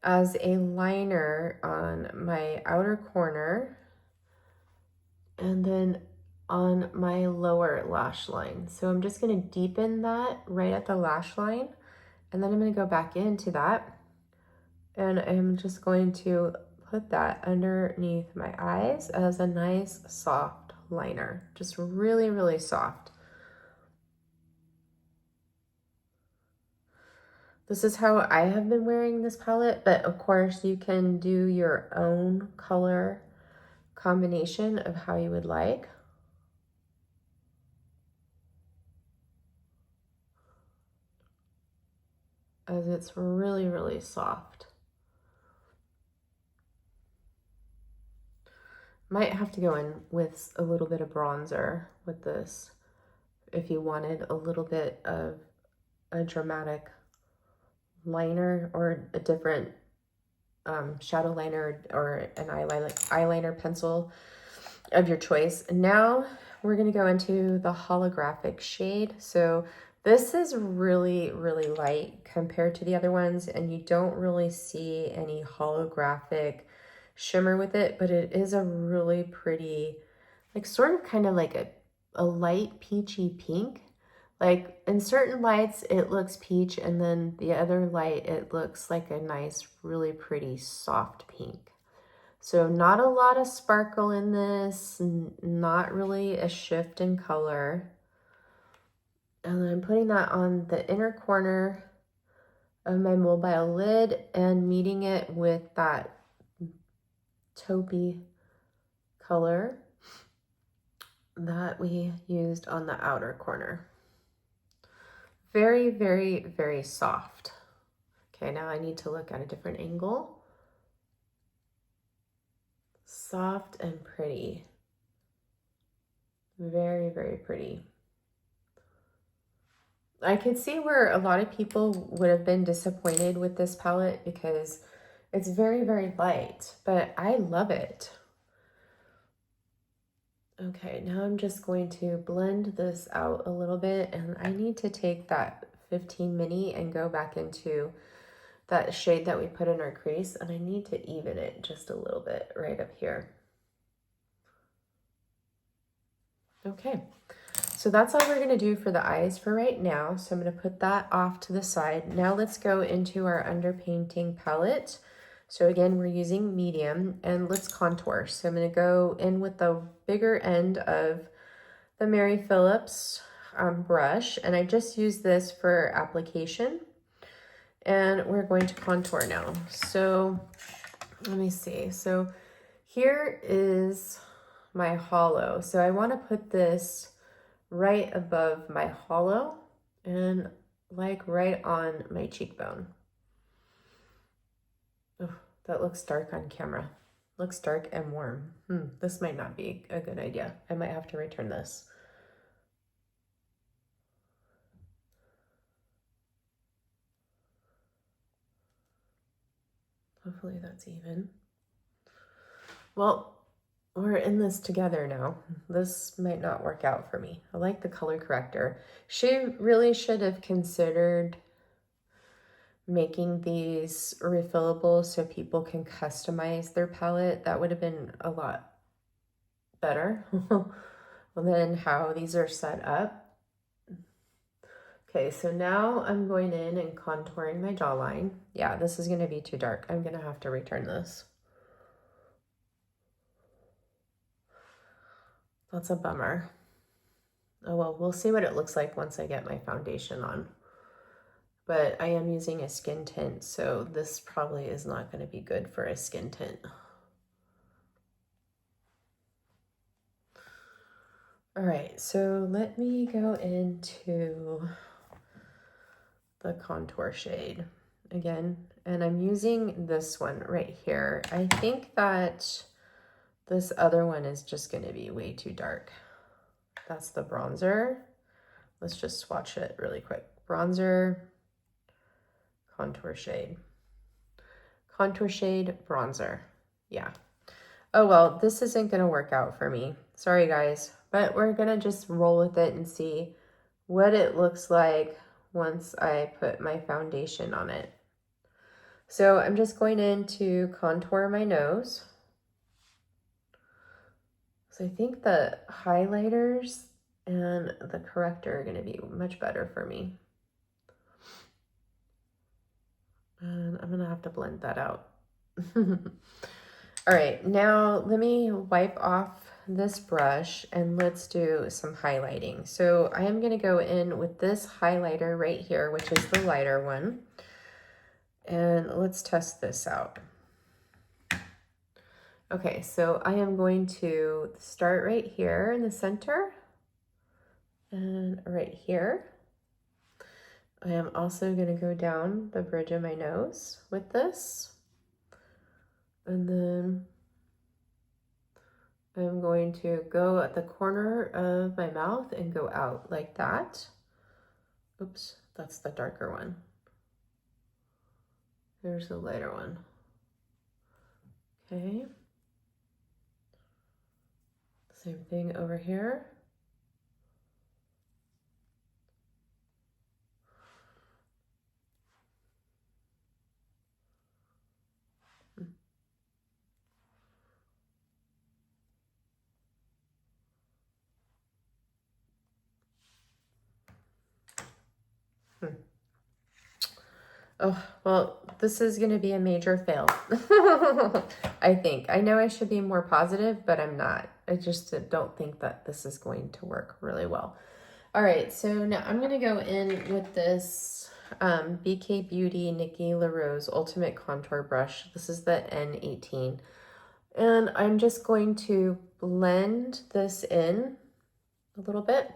as a liner on my outer corner and then on my lower lash line. So I'm just going to deepen that right at the lash line, and then I'm going to go back into that, and I'm just going to put that underneath my eyes as a nice soft liner, just really, really soft. This is how I have been wearing this palette, but of course you can do your own color combination of how you would like. As it's really, really soft. Might have to go in with a little bit of bronzer with this if you wanted a little bit of a dramatic liner or a different shadow liner or an eyeliner pencil of your choice. And now we're going to go into the holographic shade. So this is really, really light compared to the other ones, and you don't really see any holographic shimmer with it, but it is a really pretty, like sort of kind of like a light peachy pink. Like in certain lights it looks peach, and then the other light it looks like a nice, really pretty soft pink. So not a lot of sparkle in this, not really a shift in color. And then I'm putting that on the inner corner of my mobile lid and meeting it with that taupey color that we used on the outer corner. Very, very, very soft. Okay, now I need to look at a different angle. Soft and pretty. Very, very pretty. I could see where a lot of people would have been disappointed with this palette because it's very, very light, but I love it. Okay, now I'm just going to blend this out a little bit, and I need to take that 15 mini and go back into that shade that we put in our crease, and I need to even it just a little bit right up here. Okay, so that's all we're gonna do for the eyes for right now. So I'm gonna put that off to the side. Now let's go into our underpainting palette. So again, we're using medium, and let's contour. So I'm gonna go in with the bigger end of the Mary Phillips brush, and I just use this for application. And we're going to contour now. So let me see. So here is my hollow. So I want to put this right above my hollow and like right on my cheekbone. Oh, that looks dark on camera. Looks dark and warm. This might not be a good idea. I might have to return this. Hopefully that's even. Well, we're in this together now. This might not work out for me. I like the color corrector. She really should have considered making these refillable so people can customize their palette. That would have been a lot better than how these are set up. Okay, so now I'm going in and contouring my jawline. Yeah, this is going to be too dark. I'm going to have to return this. That's a bummer. Oh well, we'll see what it looks like once I get my foundation on. But I am using a skin tint, so this probably is not going to be good for a skin tint. All right, so let me go into the contour shade again, and I'm using this one right here. I think that this other one is just going to be way too dark. That's the bronzer. Let's just swatch it really quick. Bronzer, contour shade, bronzer. Yeah. Oh, well, this isn't going to work out for me. Sorry, guys. But we're going to just roll with it and see what it looks like once I put my foundation on it. So I'm just going in to contour my nose. So I think the highlighters and the corrector are going to be much better for me. And I'm going to have to blend that out. All right, now let me wipe off this brush and let's do some highlighting. So I am going to go in with this highlighter right here, which is the lighter one. And let's test this out. Okay, so I am going to start right here in the center and right here. I am also going to go down the bridge of my nose with this. And then I'm going to go at the corner of my mouth and go out like that. Oops, that's the darker one. There's the lighter one. Okay. Same thing over here. Oh, well, this is going to be a major fail. I think. I know I should be more positive, but I'm not. I just don't think that this is going to work really well. All right, so now I'm going to go in with this BK Beauty Nikki LaRose Ultimate Contour Brush. This is the N18. And I'm just going to blend this in a little bit.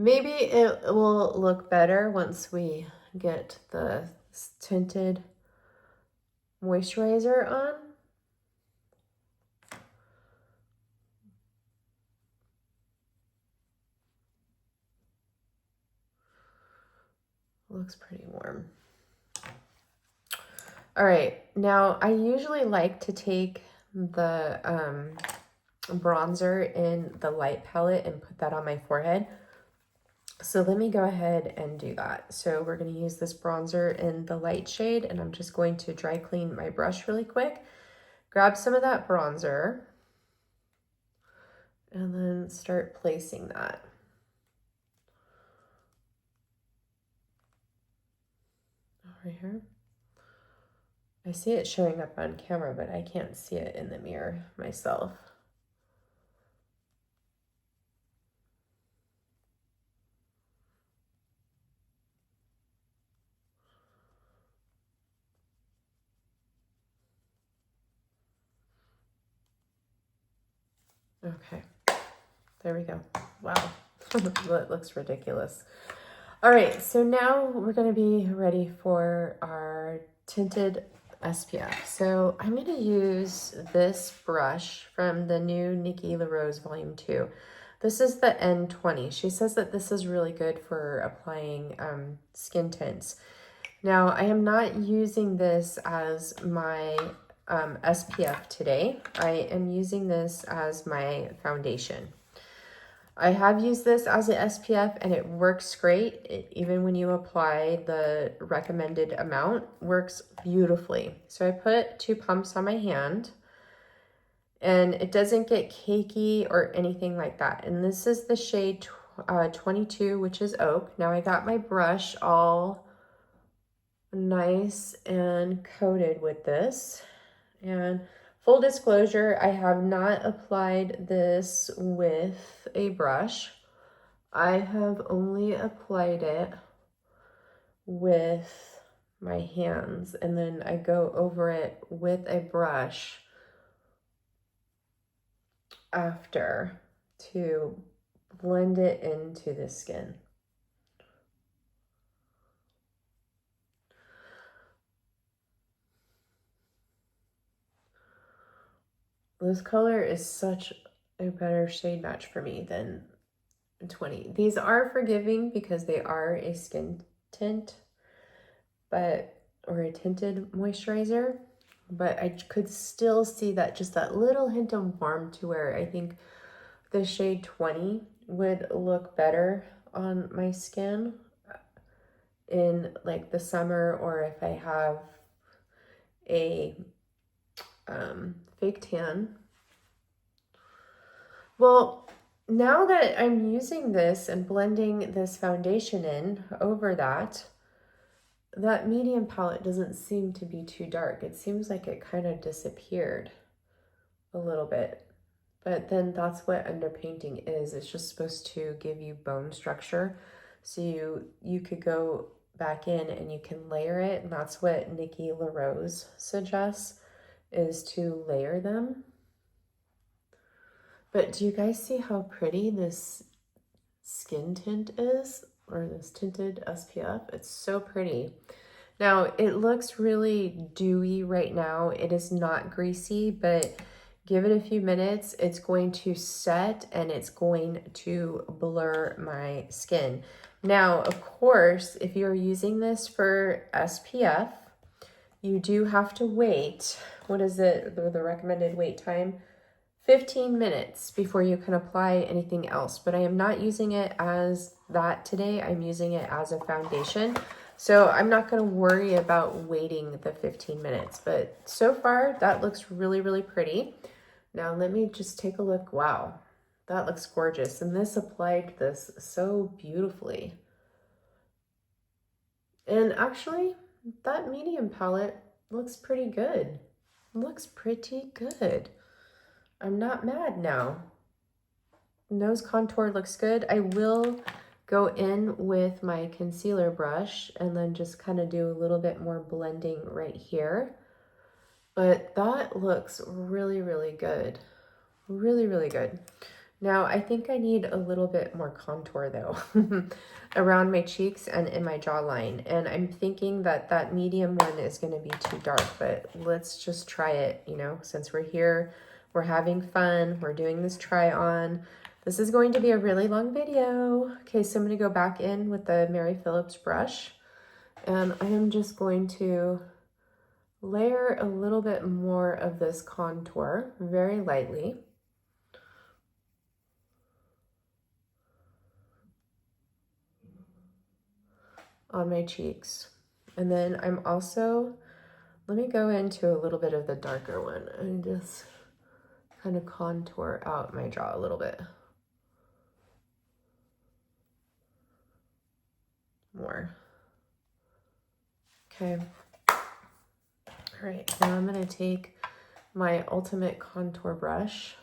Maybe it will look better once we get the tinted moisturizer on. Looks pretty warm. All right, now I usually like to take the bronzer in the light palette and put that on my forehead. So let me go ahead and do that. So we're going to use this bronzer in the light shade, and I'm just going to dry clean my brush really quick. Grab some of that bronzer and then start placing that. Over here. I see it showing up on camera, but I can't see it in the mirror myself. Okay, there we go. Wow, that looks ridiculous. All right, so now we're gonna be ready for our tinted SPF. So I'm gonna use this brush from the new Nikki LaRose Volume 2. This is the N20. She says that this is really good for applying skin tints. Now, I am not using this as my SPF today. I am using this as my foundation. I have used this as an SPF and it works great. Even when you apply the recommended amount, works beautifully. So I put 2 pumps on my hand and it doesn't get cakey or anything like that. And this is the shade 22, which is Oak. Now I got my brush all nice and coated with this. And full disclosure, I have not applied this with a brush. I have only applied it with my hands, and then I go over it with a brush after to blend it into the skin. This color is such a better shade match for me than 20. These are forgiving because they are a skin tint, or a tinted moisturizer, but I could still see that just that little hint of warmth to where I think the shade 20 would look better on my skin in like the summer, or if I have a fake tan. Well, now that I'm using this and blending this foundation in over that medium palette doesn't seem to be too dark. It seems like it kind of disappeared a little bit. But then that's what underpainting is. It's just supposed to give you bone structure. So you could go back in and you can layer it. And that's what Nikki LaRose suggests, is to layer them. But do you guys see how pretty this skin tint is? Or this tinted SPF? It's so pretty. Now, it looks really dewy right now. It is not greasy, but give it a few minutes. It's going to set and it's going to blur my skin. Now, of course, if you're using this for SPF, you do have to wait. What is it? The recommended wait time? 15 minutes before you can apply anything else. But I am not using it as that today. I'm using it as a foundation. So I'm not going to worry about waiting the 15 minutes. But so far, that looks really, really pretty. Now let me just take a look. Wow, that looks gorgeous. And this applied this so beautifully. And actually, that medium palette looks pretty good. Looks pretty good. I'm not mad now. Nose contour looks good. I will go in with my concealer brush and then just kind of do a little bit more blending right here. But that looks really, really good. Really, really good. Now, I think I need a little bit more contour though, around my cheeks and in my jawline. And I'm thinking that that medium one is going to be too dark, but let's just try it, you know, since we're here, we're having fun, we're doing this try on. This is going to be a really long video. Okay, so I'm going to go back in with the Mary Phillips brush, and I am just going to layer a little bit more of this contour very lightly. On my cheeks. And then I'm also, let me go into a little bit of the darker one and just kind of contour out my jaw a little bit more. Okay. All right, now I'm gonna take my Ultimate Contour Brush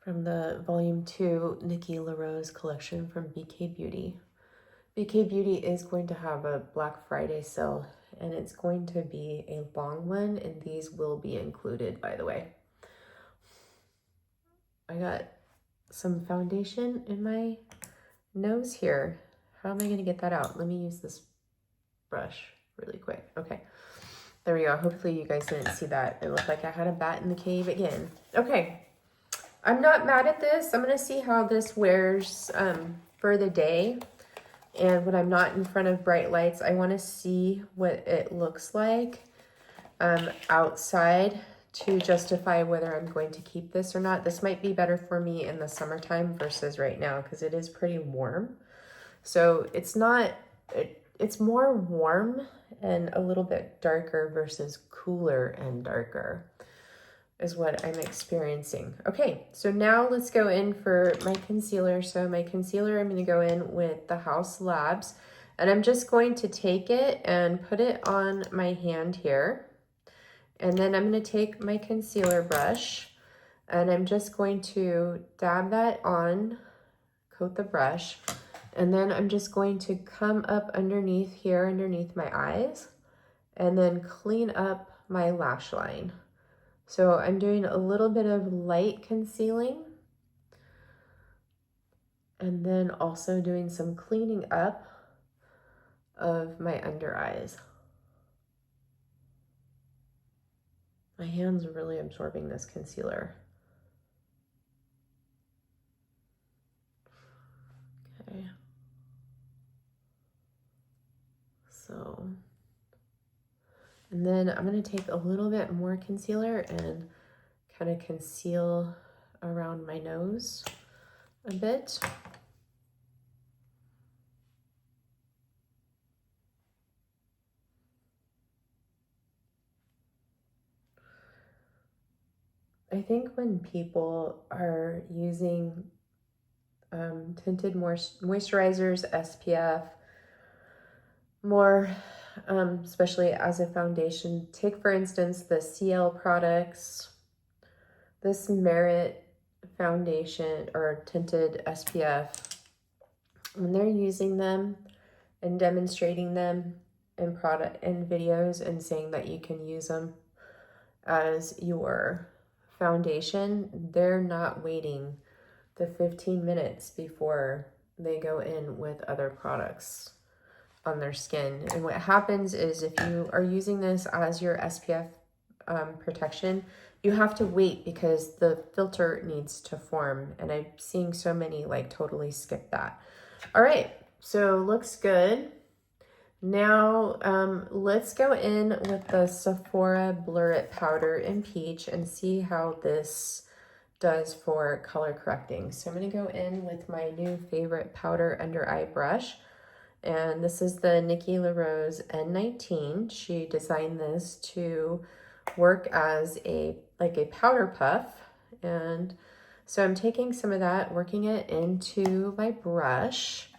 from the Volume 2 Nikki LaRose collection from BK Beauty. BK Beauty is going to have a Black Friday sale, and it's going to be a long one, and these will be included, by the way. I got some foundation in my nose here. How am I going to get that out? Let me use this brush really quick. Okay, there we go. Hopefully you guys didn't see that. It looked like I had a bat in the cave again. Okay, I'm not mad at this. I'm going to see how this wears for the day. And when I'm not in front of bright lights, I want to see what it looks like outside to justify whether I'm going to keep this or not. This might be better for me in the summertime versus right now because it is pretty warm. So it's not, it's more warm and a little bit darker versus cooler and darker is what I'm experiencing. Okay, so now let's go in for my concealer. So my concealer, I'm going to go in with the House Labs, and I'm just going to take it and put it on my hand here. And then I'm going to take my concealer brush, and I'm just going to dab that on, coat the brush, and then I'm just going to come up underneath here, underneath my eyes, and then clean up my lash line. So I'm doing a little bit of light concealing and then also doing some cleaning up of my under eyes. My hands are really absorbing this concealer. Okay. So, and then I'm going to take a little bit more concealer and kind of conceal around my nose a bit. I think when people are using tinted moisturizers, SPF, more, especially as a foundation, take for instance the CL products, this Merit foundation or tinted SPF, when they're using them and demonstrating them in product and videos and saying that you can use them as your foundation, they're not waiting the 15 minutes before they go in with other products on their skin. And what happens is if you are using this as your SPF protection, you have to wait because the filter needs to form. And I'm seeing so many like totally skip that. All right, so looks good. Now let's go in with the Sephora Blur It Powder in Peach and see how this does for color correcting. So I'm going to go in with my new favorite powder under eye brush. And this is the Nikki LaRose N19. She designed this to work as a powder puff. And so I'm taking some of that, working it into my brush.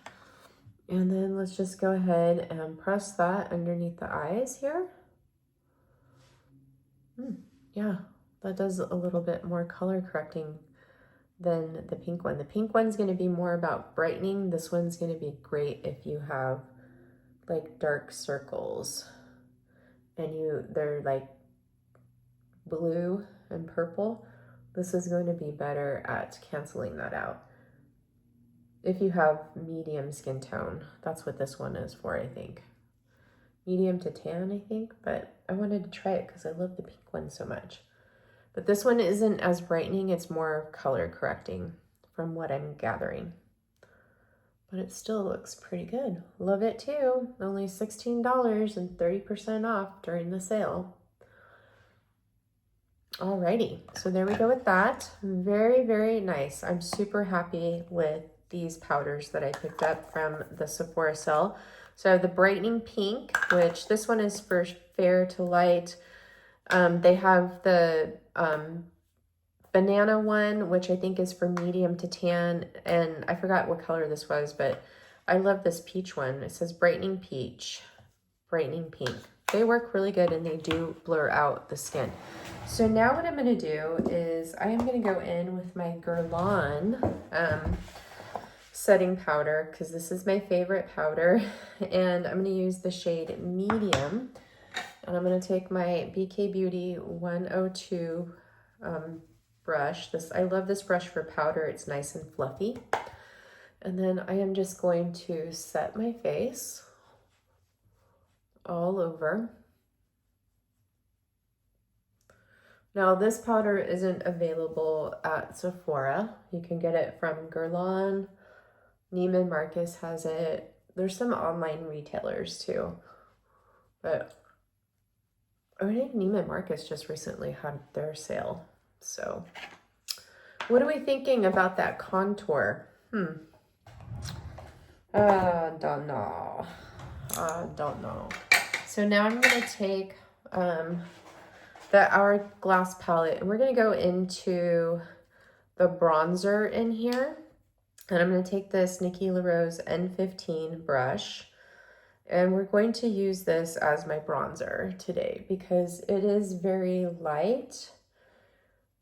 And then let's just go ahead and press that underneath the eyes here. Yeah, that does a little bit more color correcting than the pink one. The pink one's going to be more about brightening. This one's going to be great if you have like dark circles and they're like blue and purple. This is going to be better at canceling that out. If you have medium skin tone, that's what this one is for, I think. Medium to tan, I think, but I wanted to try it because I love the pink one so much. But this one isn't as brightening, it's more color correcting from what I'm gathering. But it still looks pretty good. Love it too. Only $16 and 30% off during the sale. Alrighty, so there we go with that. Very, very nice. I'm super happy with these powders that I picked up from the Sephora sale. So I have the brightening pink, which this one is for fair to light. They have the banana one, which I think is for medium to tan. And I forgot what color this was, but I love this peach one. It says brightening peach, brightening pink. They work really good and they do blur out the skin. So now what I'm going to do is I am going to go in with my Guerlain setting powder, because this is my favorite powder, and I'm going to use the shade medium, and I'm going to take my BK Beauty 102 brush. I love this brush for powder. It's nice and fluffy. And then I am just going to set my face all over. Now this powder isn't available at Sephora. You can get it from Guerlain. Neiman Marcus has it. There's some online retailers too. But I think Neiman Marcus just recently had their sale. So what are we thinking about that contour? Don't know. Don't know. So now I'm going to take the Hourglass palette, and we're going to go into the bronzer in here. And I'm going to take this Nikki LaRose N15 brush, and we're going to use this as my bronzer today because it is very light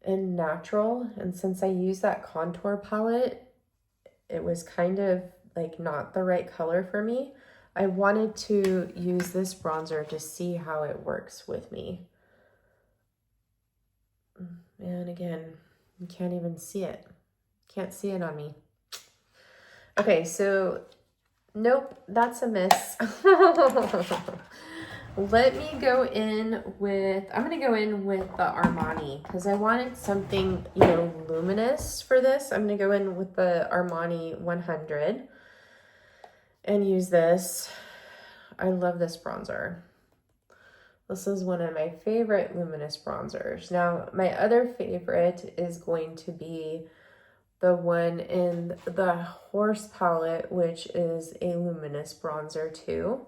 and natural. And since I use that contour palette, it was kind of like not the right color for me. I wanted to use this bronzer to see how it works with me. And again, you can't even see it. Can't see it on me. Okay, so nope, that's a miss. Let me go in with, I'm going to go in with the Armani because I wanted something, you know, luminous for this. I'm going to go in with the Armani 100 and use this. I love this bronzer. This is one of my favorite luminous bronzers. Now, my other favorite is going to be the one in the Horse palette, which is a luminous bronzer too.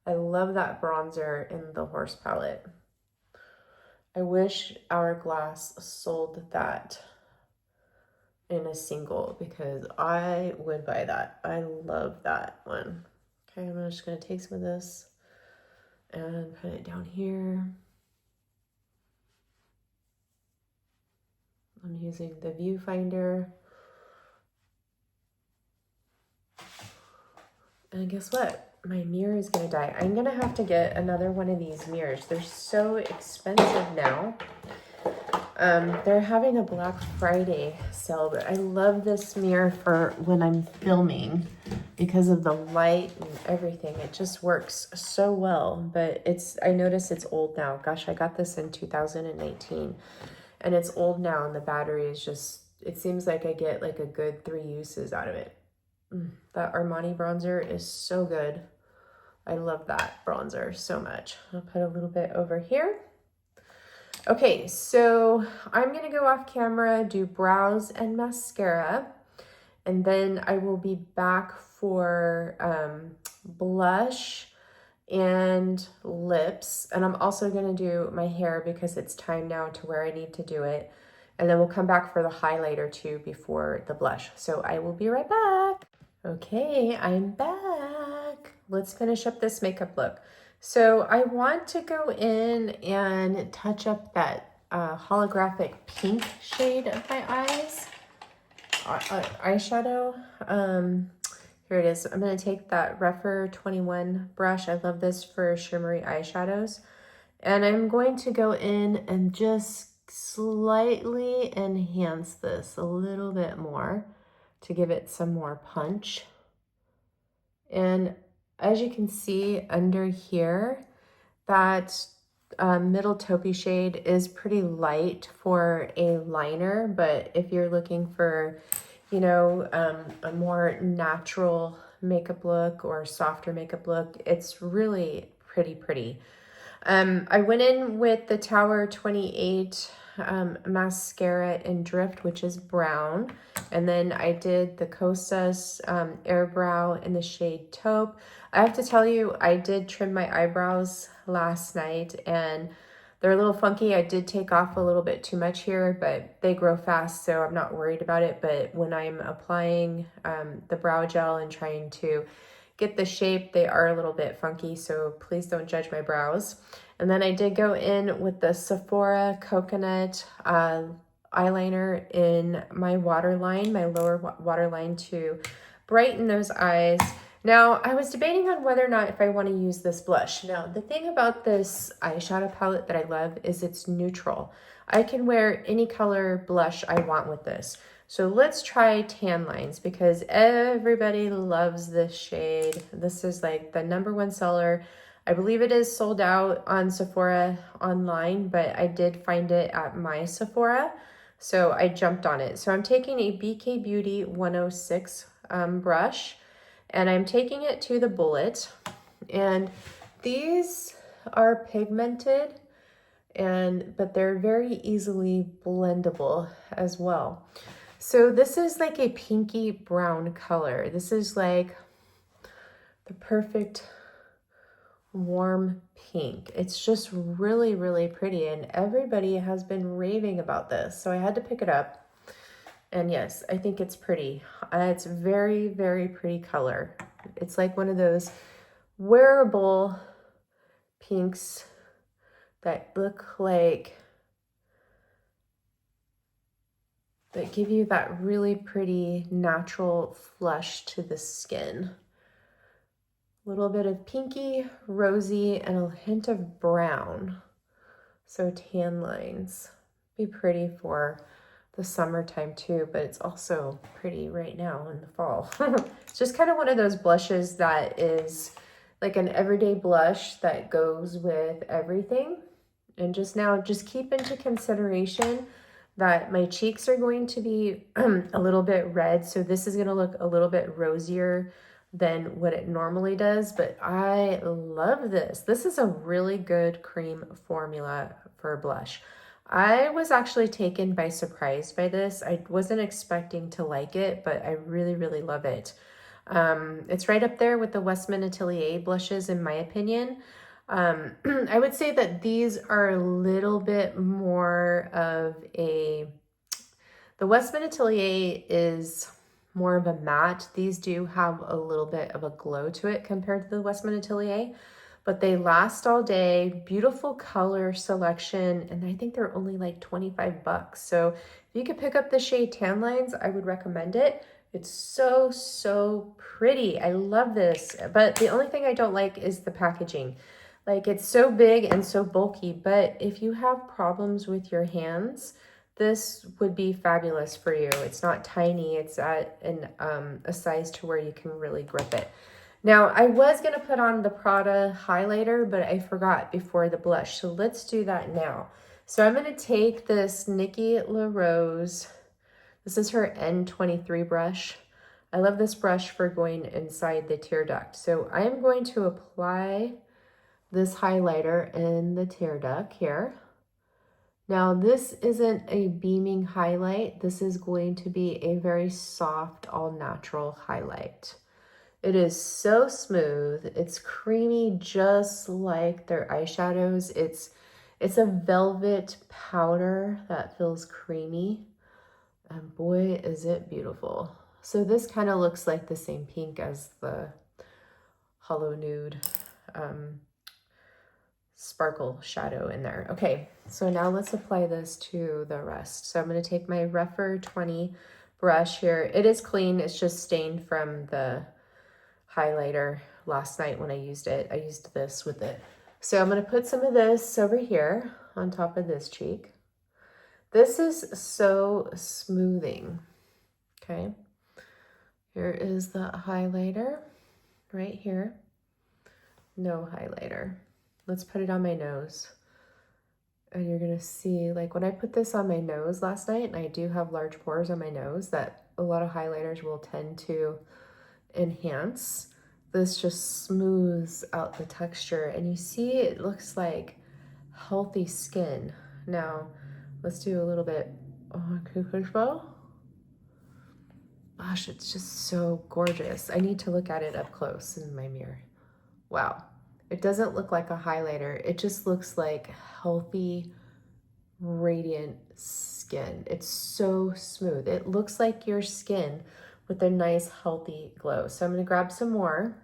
I love that bronzer in the Horse palette. I wish Hourglass sold that in a single because I would buy that. I love that one. Okay, I'm just going to take some of this and put it down here. I'm using the viewfinder. And guess what? My mirror is going to die. I'm going to have to get another one of these mirrors. They're so expensive now. They're having a Black Friday sale, but I love this mirror for when I'm filming because of the light and everything. It just works so well, but I notice it's old now. Gosh, I got this in 2019 and it's old now, and the battery is just, it seems like I get like a good 3 uses out of it. That Armani bronzer is so good. I love that bronzer so much. I'll put a little bit over here. Okay, so I'm going to go off camera, do brows and mascara, and then I will be back for blush and lips. And I'm also going to do my hair because it's time now to where I need to do it. And then we'll come back for the highlighter too before the blush. So I will be right back. Okay, I'm back. Let's finish up this makeup look. So I want to go in and touch up that holographic pink shade of my eyes, eyeshadow. Here it is. I'm going to take that Refer 21 brush. I love this for shimmery eyeshadows. And I'm going to go in and just slightly enhance this a little bit more to give it some more punch. And as you can see under here, that middle taupey shade is pretty light for a liner, but if you're looking for, you know, a more natural makeup look or softer makeup look, it's really pretty. I went in with the Tower 28 mascara in Drift, which is brown. And then I did the Kosas Air Brow in the shade Taupe. I have to tell you, I did trim my eyebrows last night and they're a little funky. I did take off a little bit too much here, but they grow fast, so I'm not worried about it. But when I'm applying the brow gel and trying to get the shape, they are a little bit funky, so please don't judge my brows. And then I did go in with the Sephora Coconut eyeliner in my waterline, my lower waterline, to brighten those eyes. Now, I was debating on whether or not if I want to use this blush. Now, the thing about this eyeshadow palette that I love is it's neutral. I can wear any color blush I want with this. So let's try Tan Lines because everybody loves this shade. This is like the #1 seller. I believe it is sold out on Sephora online, but I did find it at my Sephora, so I jumped on it. So I'm taking a BK Beauty 106 brush, and I'm taking it to the bullet. And these are pigmented, but they're very easily blendable as well. So this is like a pinky brown color. This is like the perfect warm pink. It's just really pretty, and everybody has been raving about this. So I had to pick it up. And yes, I think it's pretty. It's very pretty color. It's like one of those wearable pinks that look like, that give you that really pretty natural flush to the skin. A little bit of pinky, rosy, and a hint of brown. So Tan Lines. Be pretty for the summertime too, but it's also pretty right now in the fall. It's just kind of one of those blushes that is like an everyday blush that goes with everything. And just keep into consideration that my cheeks are going to be a little bit red. So this is going to look a little bit rosier than what it normally does, but I love this. This is a really good cream formula for a blush. I was actually taken by surprise by this. I wasn't expecting to like it, but I really love it. It's right up there with the Westman Atelier blushes in my opinion. I would say that these are a little bit more of the Westman Atelier is more of a matte. These do have a little bit of a glow to it compared to the Westman Atelier, but they last all day. Beautiful color selection, and I think they're only like 25 bucks. So if you could pick up the shade Tan Lines, I would recommend it. It's so pretty. I love this, but the only thing I don't like is the packaging. Like, it's so big and so bulky, but if you have problems with your hands, this would be fabulous for you. It's not tiny. It's at a size to where you can really grip it. Now, I was going to put on the Prada highlighter, but I forgot before the blush. So let's do that now. So I'm going to take this Nikki LaRose. This is her N23 brush. I love this brush for going inside the tear duct. So I'm going to apply this highlighter in the tear duct here. Now, this isn't a beaming highlight. This is going to be a very soft, all-natural highlight. It is so smooth. It's creamy, just like their eyeshadows. It's a velvet powder that feels creamy. And boy, is it beautiful. So this kind of looks like the same pink as the Hollow Nude sparkle shadow in there. Okay, so now let's apply this to the rest. So I'm going to take my Rephr 20 brush here. It is clean. It's just stained from the highlighter last night when I used it. I used this with it. So I'm going to put some of this over here on top of this cheek. This is so smoothing. Okay. Here is the highlighter right here. No highlighter. Let's put it on my nose. And you're gonna see, like when I put this on my nose last night, and I do have large pores on my nose that a lot of highlighters will tend to enhance. This just smooths out the texture, and you see it looks like healthy skin. Now, let's do a little bit on Kukushbo. Gosh, it's just so gorgeous. I need to look at it up close in my mirror. Wow. It doesn't look like a highlighter. It just looks like healthy, radiant skin. It's so smooth. It looks like your skin with a nice, healthy glow. So I'm going to grab some more,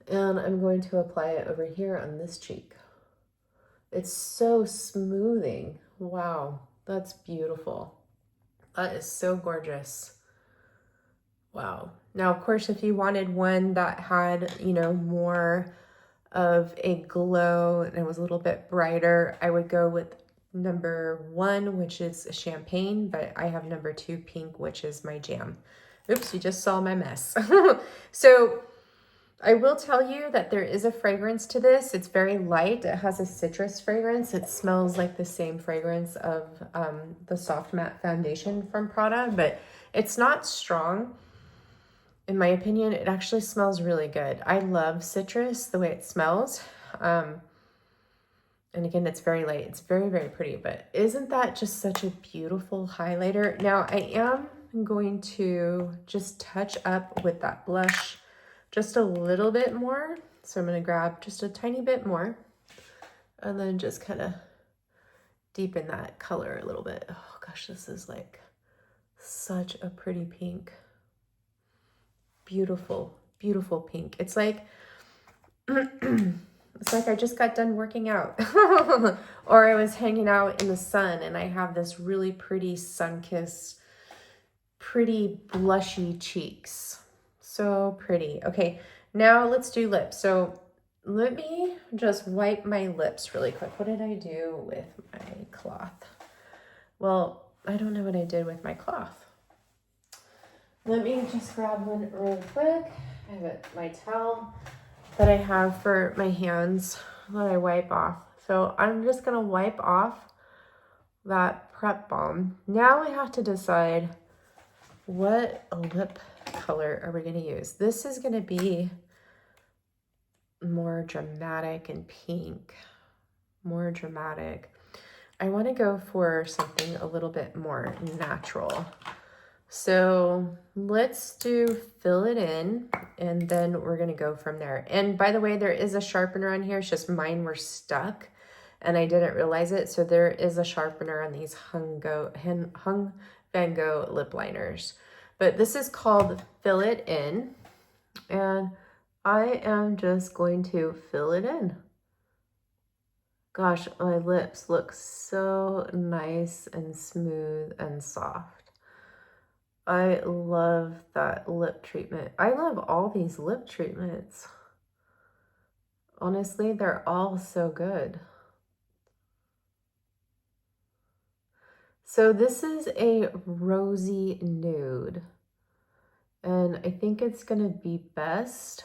and I'm going to apply it over here on this cheek. It's so smoothing. Wow, that's beautiful. That is so gorgeous. Wow. Now, of course, if you wanted one that had, you know, more of a glow and it was a little bit brighter, I would go with number 1, which is champagne, but I have number 2, pink, which is my jam. Oops, you just saw my mess. So I will tell you that there is a fragrance to this. It's very light. It has a citrus fragrance. It smells like the same fragrance of the Soft Matte Foundation from Prada, but it's not strong. In my opinion, it actually smells really good. I love citrus, the way it smells. And again, it's very light. It's very, very pretty, but isn't that just such a beautiful highlighter? Now, I am going to just touch up with that blush just a little bit more. So I'm going to grab just a tiny bit more and then just kind of deepen that color a little bit. Oh gosh, this is like such a pretty pink. Beautiful, beautiful pink. It's like, it's like I just got done working out or I was hanging out in the sun and I have this really pretty sun-kissed, pretty blushy cheeks. So pretty. Okay, now let's do lips. So let me just wipe my lips really quick. What did I do with my cloth? Well, I don't know what I did with my cloth. Let me just grab one real quick. I have my towel that I have for my hands that I wipe off. So I'm just gonna wipe off that prep balm. Now we have to decide what lip color are we gonna use. This is gonna be more dramatic and pink, more dramatic. I wanna go for something a little bit more natural. So let's do fill it in and then we're going to go from there. And by the way, there is a sharpener on here. It's just mine were stuck and I didn't realize it. So there is a sharpener on these Hung Van Gogh lip liners. But this is called Fill It In. And I am just going to fill it in. Gosh, my lips look so nice and smooth and soft. I love that lip treatment. I love all these lip treatments. Honestly, they're all so good. So this is a rosy nude. And I think it's gonna be best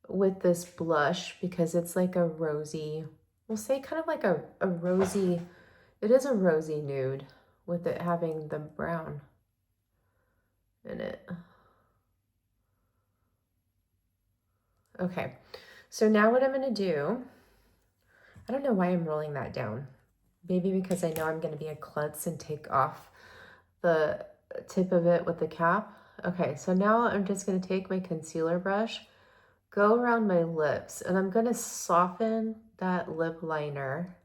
with this blush because it's like a rosy, we'll say kind of like a rosy, it is a rosy nude with it having the brown in it. Okay, so now what I'm gonna do, I don't know why I'm rolling that down. Maybe because I know I'm gonna be a klutz and take off the tip of it with the cap. Okay, so now I'm just gonna take my concealer brush, go around my lips, and I'm gonna soften that lip liner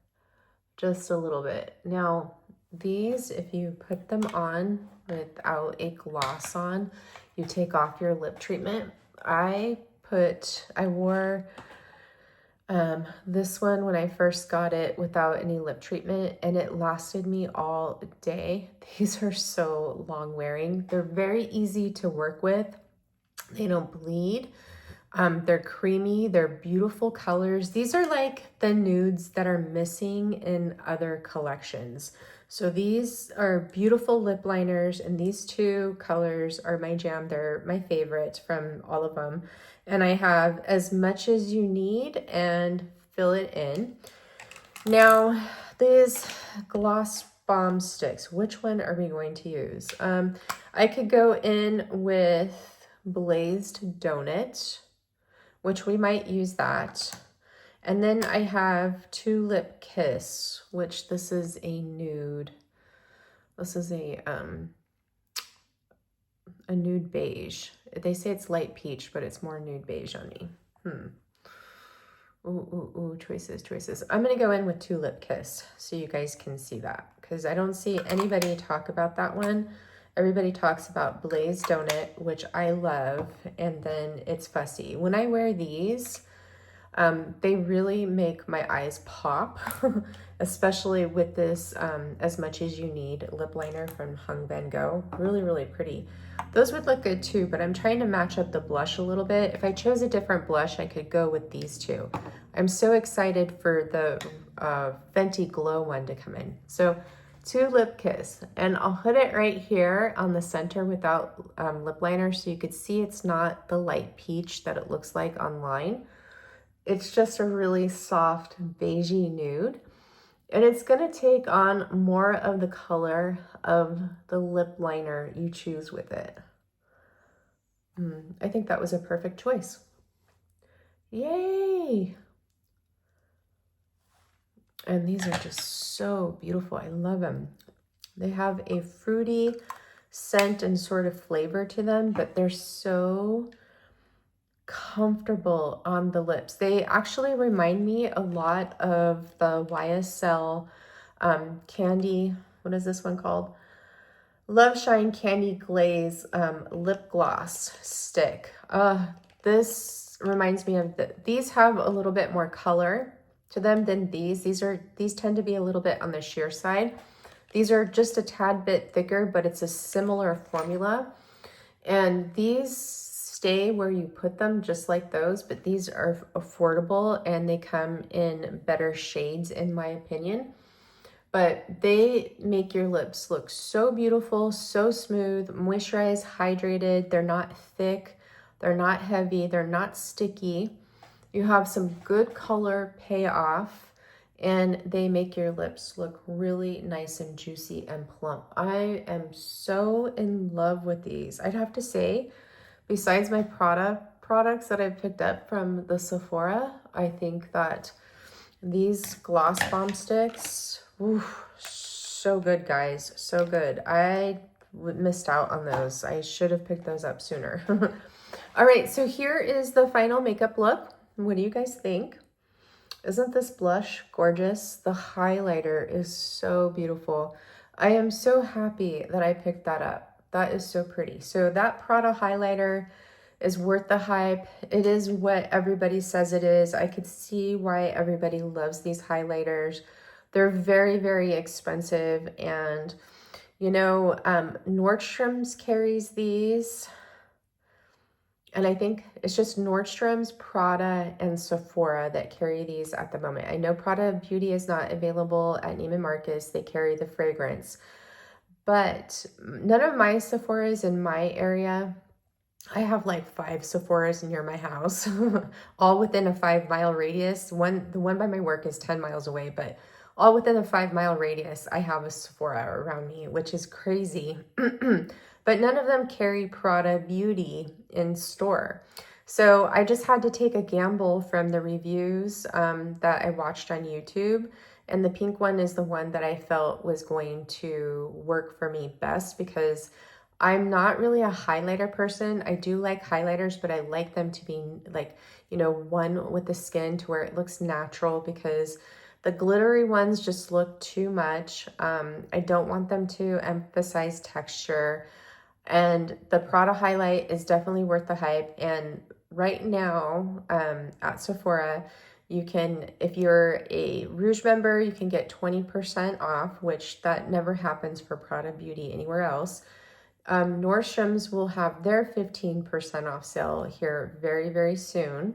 just a little bit. Now, these, if you put them on without a gloss on, you take off your lip treatment. I wore this one when I first got it without any lip treatment and it lasted me all day. These are so long wearing. They're very easy to work with. They don't bleed. They're creamy. They're beautiful colors. These are like the nudes that are missing in other collections. So these are beautiful lip liners, and these two colors are my jam. They're my favorite from all of them. And I have as much as you need and fill it in. Now, these gloss bomb sticks, which one are we going to use? I could go in with Blazed Donut, which we might use that. And then I have Tulip Kiss, which this is a nude. This is a nude beige. They say it's light peach, but it's more nude beige on me. Ooh, choices. I'm gonna go in with Tulip Kiss so you guys can see that, because I don't see anybody talk about that one. Everybody talks about Blazed Donut, which I love, and then it's Fussy. When I wear these, they really make my eyes pop, especially with this As Much As You Need lip liner from Hung Van Gogh. Really, really pretty. Those would look good too, but I'm trying to match up the blush a little bit. If I chose a different blush, I could go with these two. I'm so excited for the Fenty Glow one to come in. So Tulip Kiss, and I'll put it right here on the center without lip liner so you could see it's not the light peach that it looks like online. It's just a really soft beigey nude. And it's gonna take on more of the color of the lip liner you choose with it. I think that was a perfect choice. Yay! And these are just so beautiful. I love them. They have a fruity scent and sort of flavor to them, but they're so comfortable on the lips. They actually remind me a lot of the YSL candy. What is this one called? Love Shine Candy Glaze lip gloss stick. This reminds me of these have a little bit more color to them than these. These tend to be a little bit on the sheer side. These are just a tad bit thicker, but it's a similar formula. And these stay where you put them, just like those, but these are affordable and they come in better shades, in my opinion. But they make your lips look so beautiful, so smooth, moisturized, hydrated. They're not thick, they're not heavy, they're not sticky. You have some good color payoff, and they make your lips look really nice and juicy and plump. I am so in love with these. I'd have to say, besides my products that I've picked up from the Sephora, I think that these gloss bomb sticks, so good, guys, so good. I missed out on those. I should have picked those up sooner. All right, so here is the final makeup look. What do you guys think? Isn't this blush gorgeous? The highlighter is so beautiful. I am so happy that I picked that up. That is so pretty. So that Prada highlighter is worth the hype. It is what everybody says it is. I could see why everybody loves these highlighters. They're very, very expensive. And, you know, Nordstrom's carries these. And I think it's just Nordstrom's, Prada, and Sephora that carry these at the moment. I know Prada Beauty is not available at Neiman Marcus. They carry the fragrance. But none of my Sephoras in my area, I have like 5 Sephoras near my house, all within a 5-mile radius. The one by my work is 10 miles away, but all within a 5-mile radius, I have a Sephora around me, which is crazy. But none of them carry Prada Beauty in store. So I just had to take a gamble from the reviews that I watched on YouTube. And the pink one is the one that I felt was going to work for me best, because I'm not really a highlighter person. I do like highlighters, but I like them to be like, you know, one with the skin to where it looks natural, because the glittery ones just look too much. I don't want them to emphasize texture. And the Prada highlight is definitely worth the hype. And right now at Sephora, you can, if you're a Rouge member, you can get 20% off, which that never happens for Prada Beauty anywhere else. Nordstrom's will have their 15% off sale here very, very soon.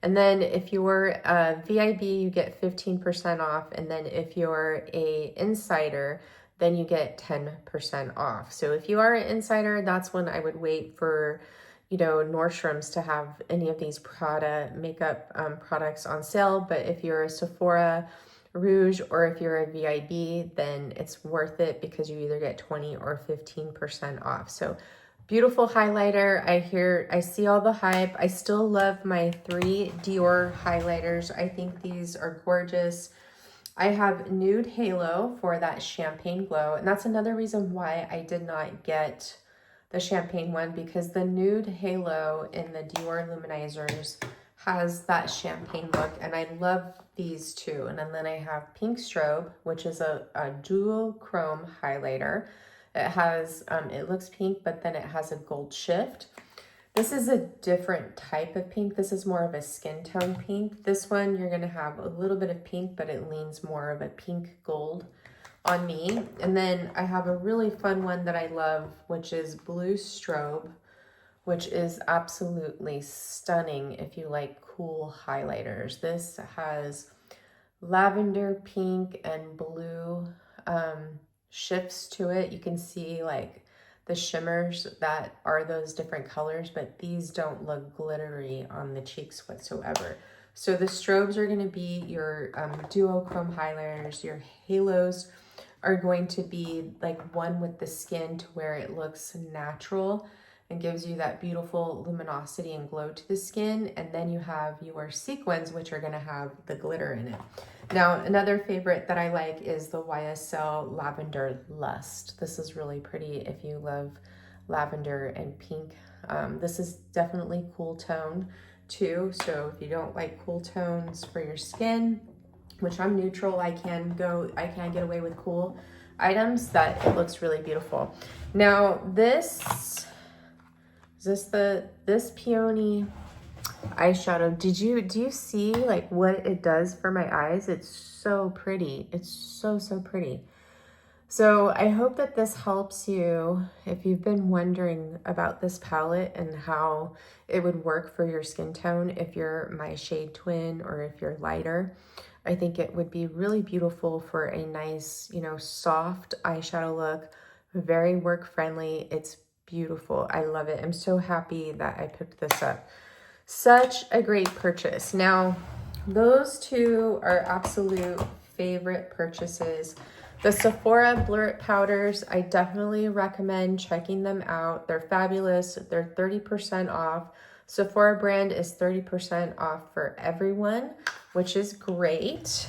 And then if you're a VIB, you get 15% off. And then if you're a insider, then you get 10% off. So if you are an insider, that's when I would wait for, you know, Nordstrom's to have any of these makeup products on sale. But if you're a Sephora, Rouge, or if you're a VIB, then it's worth it because you either get 20 or 15% off. So beautiful highlighter. I see all the hype. I still love my 3 Dior highlighters. I think these are gorgeous. I have Nude Halo for that champagne glow. And that's another reason why I did not get the champagne one, because the Nude Halo in the Dior Luminizers has that champagne look. And I love these two. And then I have Pink Strobe, which is a dual chrome highlighter. It has, it looks pink, but then it has a gold shift. This is a different type of pink. This is more of a skin tone pink. This one, you're gonna have a little bit of pink, but it leans more of a pink gold on me. And then I have a really fun one that I love, which is Blue Strobe, which is absolutely stunning if you like cool highlighters. This has lavender, pink, and blue shifts to it. You can see like the shimmers that are those different colors, but these don't look glittery on the cheeks whatsoever. So the strobes are going to be your duochrome highlighters. Your halos are going to be like one with the skin to where it looks natural and gives you that beautiful luminosity and glow to the skin. And then you have your sequins, which are going to have the glitter in it. Now, another favorite that I like is the YSL Lavender Lust. This is really pretty if you love lavender and pink. This is definitely cool tone too. So if you don't like cool tones for your skin, which I'm neutral, I can get away with cool items, that it looks really beautiful. Now this peony eyeshadow, do you see like what it does for my eyes? It's so pretty. It's so pretty. So I hope that this helps you if you've been wondering about this palette and how it would work for your skin tone. If you're my shade twin or if you're lighter, I think it would be really beautiful for a nice, you know, soft eyeshadow look, very work friendly. It's beautiful. I love it. I'm so happy that I picked this up. Such a great purchase. Now, those two are absolute favorite purchases. The Sephora Blur It powders, I definitely recommend checking them out. They're fabulous. They're 30% off. Sephora brand is 30% off for everyone, which is great.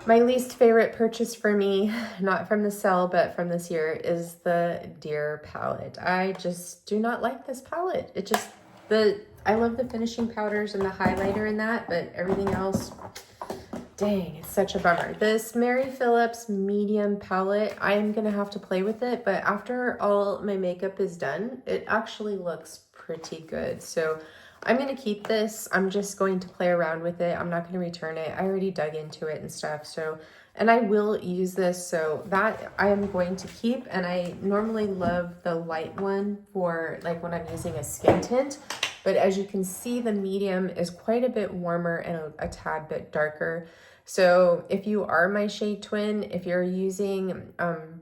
My least favorite purchase for me, not from the sale, but from this year, is the Deer palette. I just do not like this palette. I love the finishing powders and the highlighter in that, but everything else, dang, it's such a bummer. This Mary Phillips medium palette, I am gonna have to play with it, but after all my makeup is done, it actually looks pretty good. So I'm gonna keep this. I'm just going to play around with it. I'm not gonna return it. I already dug into it and stuff. So, and I will use this, so that I am going to keep. And I normally love the light one for like when I'm using a skin tint. But as you can see, the medium is quite a bit warmer and a tad bit darker. So if you are my shade twin, if you're using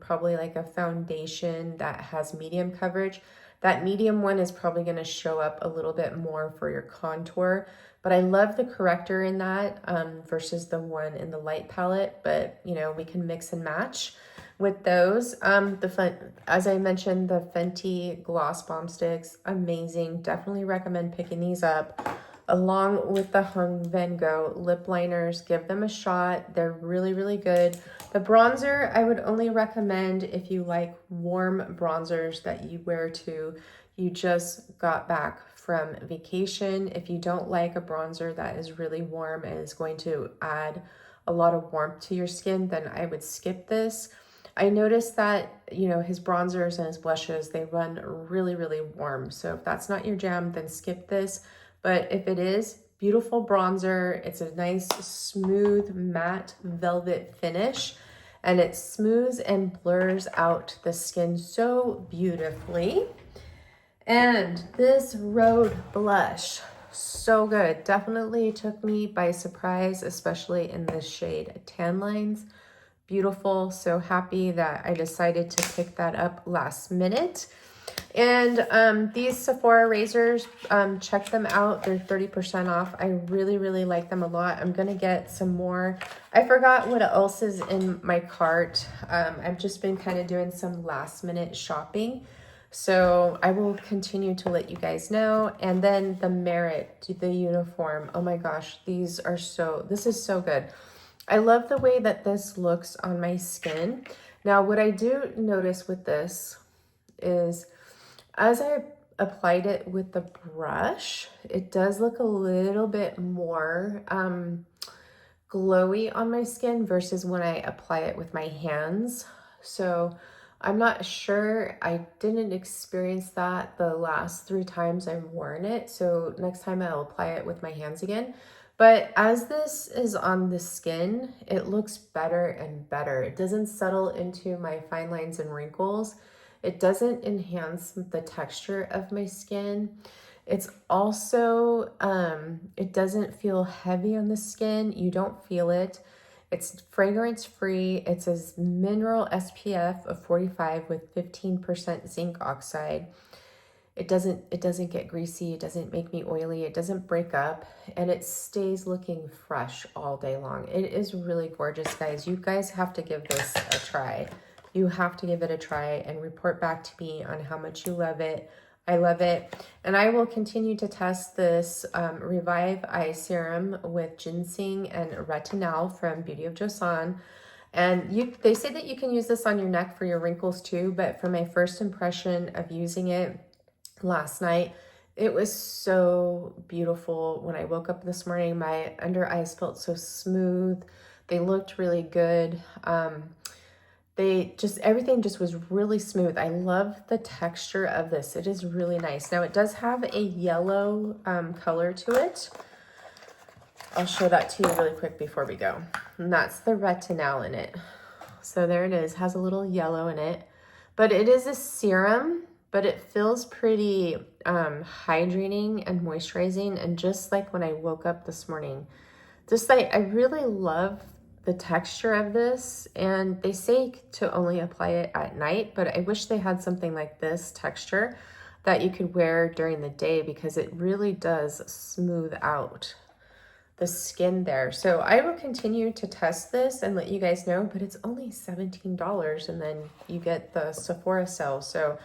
probably like a foundation that has medium coverage, that medium one is probably going to show up a little bit more for your contour. But I love the corrector in that versus the one in the light palette. But, you know, we can mix and match with those. As I mentioned, the Fenty Gloss Bomb Sticks, amazing. Definitely recommend picking these up. Along with the Hung Van Gogh lip liners, give them a shot. They're really good. The bronzer, I would only recommend if you like warm bronzers that you wear to, you just got back from vacation. If you don't like a bronzer that is really warm and is going to add a lot of warmth to your skin, then I would skip this. I noticed that, you know, his bronzers and his blushes, they run really warm. So if that's not your jam, then skip this. But if it is, beautiful bronzer. It's a nice, smooth, matte velvet finish. And it smooths and blurs out the skin so beautifully. And this Rhode blush, so good. Definitely took me by surprise, especially in this shade Tan Lines. beautiful. So happy that I decided to pick that up last minute. And these Sephora razors, check them out. They're 30% off. I really, really like them a lot. I'm going to get some more. I forgot what else is in my cart. I've just been kind of doing some last minute shopping. So I will continue to let you guys know. And then the Merit, the uniform. Oh my gosh, this is so good. I love the way that this looks on my skin. Now, what I do notice with this is as I applied it with the brush, it does look a little bit more glowy on my skin versus when I apply it with my hands. So I'm not sure. I didn't experience that the last 3 times I've worn it. So next time I'll apply it with my hands again. But as this is on the skin, it looks better and better. It doesn't settle into my fine lines and wrinkles. It doesn't enhance the texture of my skin. It's also, it doesn't feel heavy on the skin. You don't feel it. It's fragrance free. It says mineral SPF of 45 with 15% zinc oxide. It doesn't get greasy. It doesn't make me oily. It doesn't break up, and it stays looking fresh all day long. It is really gorgeous, guys. You guys have to give this a try. You have to give it a try and report back to me on how much you love it. I love it. And I will continue to test this Revive Eye Serum with ginseng and retinol from Beauty of Joseon. And they say that you can use this on your neck for your wrinkles too, but for my first impression of using it last night, it was so beautiful. When I woke up this morning, my under eyes felt so smooth. They looked really good. Everything just was really smooth. I love the texture of this. It is really nice. Now it does have a yellow color to it. I'll show that to you really quick before we go. And that's the retinol in it. So there it is, has a little yellow in it, but it is a serum, but it feels pretty hydrating and moisturizing. And just like when I woke up this morning, I really love the texture of this. And they say to only apply it at night, but I wish they had something like this texture that you could wear during the day, because it really does smooth out the skin there. So I will continue to test this and let you guys know, but it's only $17, and then you get the Sephora sale. So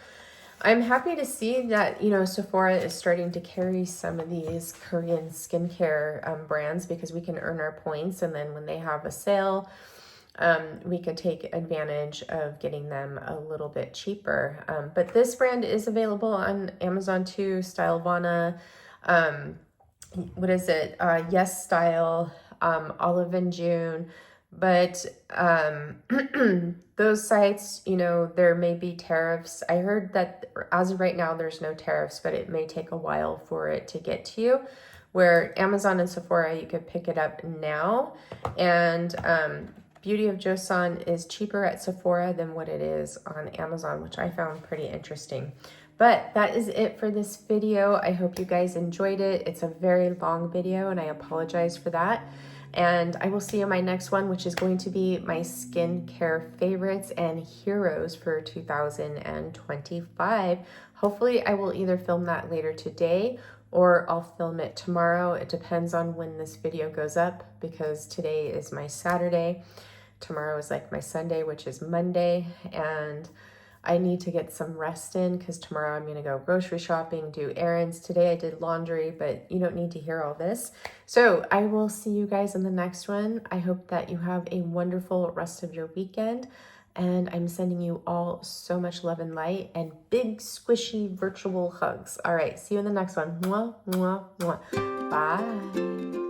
I'm happy to see that, Sephora is starting to carry some of these Korean skincare brands, because we can earn our points, and then when they have a sale, we can take advantage of getting them a little bit cheaper. But this brand is available on Amazon too, Stylevana, what is it? Yes Style, Olive and June. But those sites, there may be tariffs. I heard that as of right now, there's no tariffs, but it may take a while for it to get to you. Where Amazon and Sephora, you could pick it up now. And Beauty of Joseon is cheaper at Sephora than what it is on Amazon, which I found pretty interesting. But that is it for this video. I hope you guys enjoyed it. It's a very long video, and I apologize for that. And I will see you in my next one, which is going to be my skincare favorites and heroes for 2025. Hopefully I will either film that later today or I'll film it tomorrow. It depends on when this video goes up, because today is my Saturday. Tomorrow is like my Sunday, which is Monday. And I need to get some rest in, because tomorrow I'm going to go grocery shopping, do errands. Today I did laundry, but you don't need to hear all this. So I will see you guys in the next one. I hope that you have a wonderful rest of your weekend. And I'm sending you all so much love and light and big squishy virtual hugs. All right, see you in the next one. Mwah, mwah, mwah. Bye.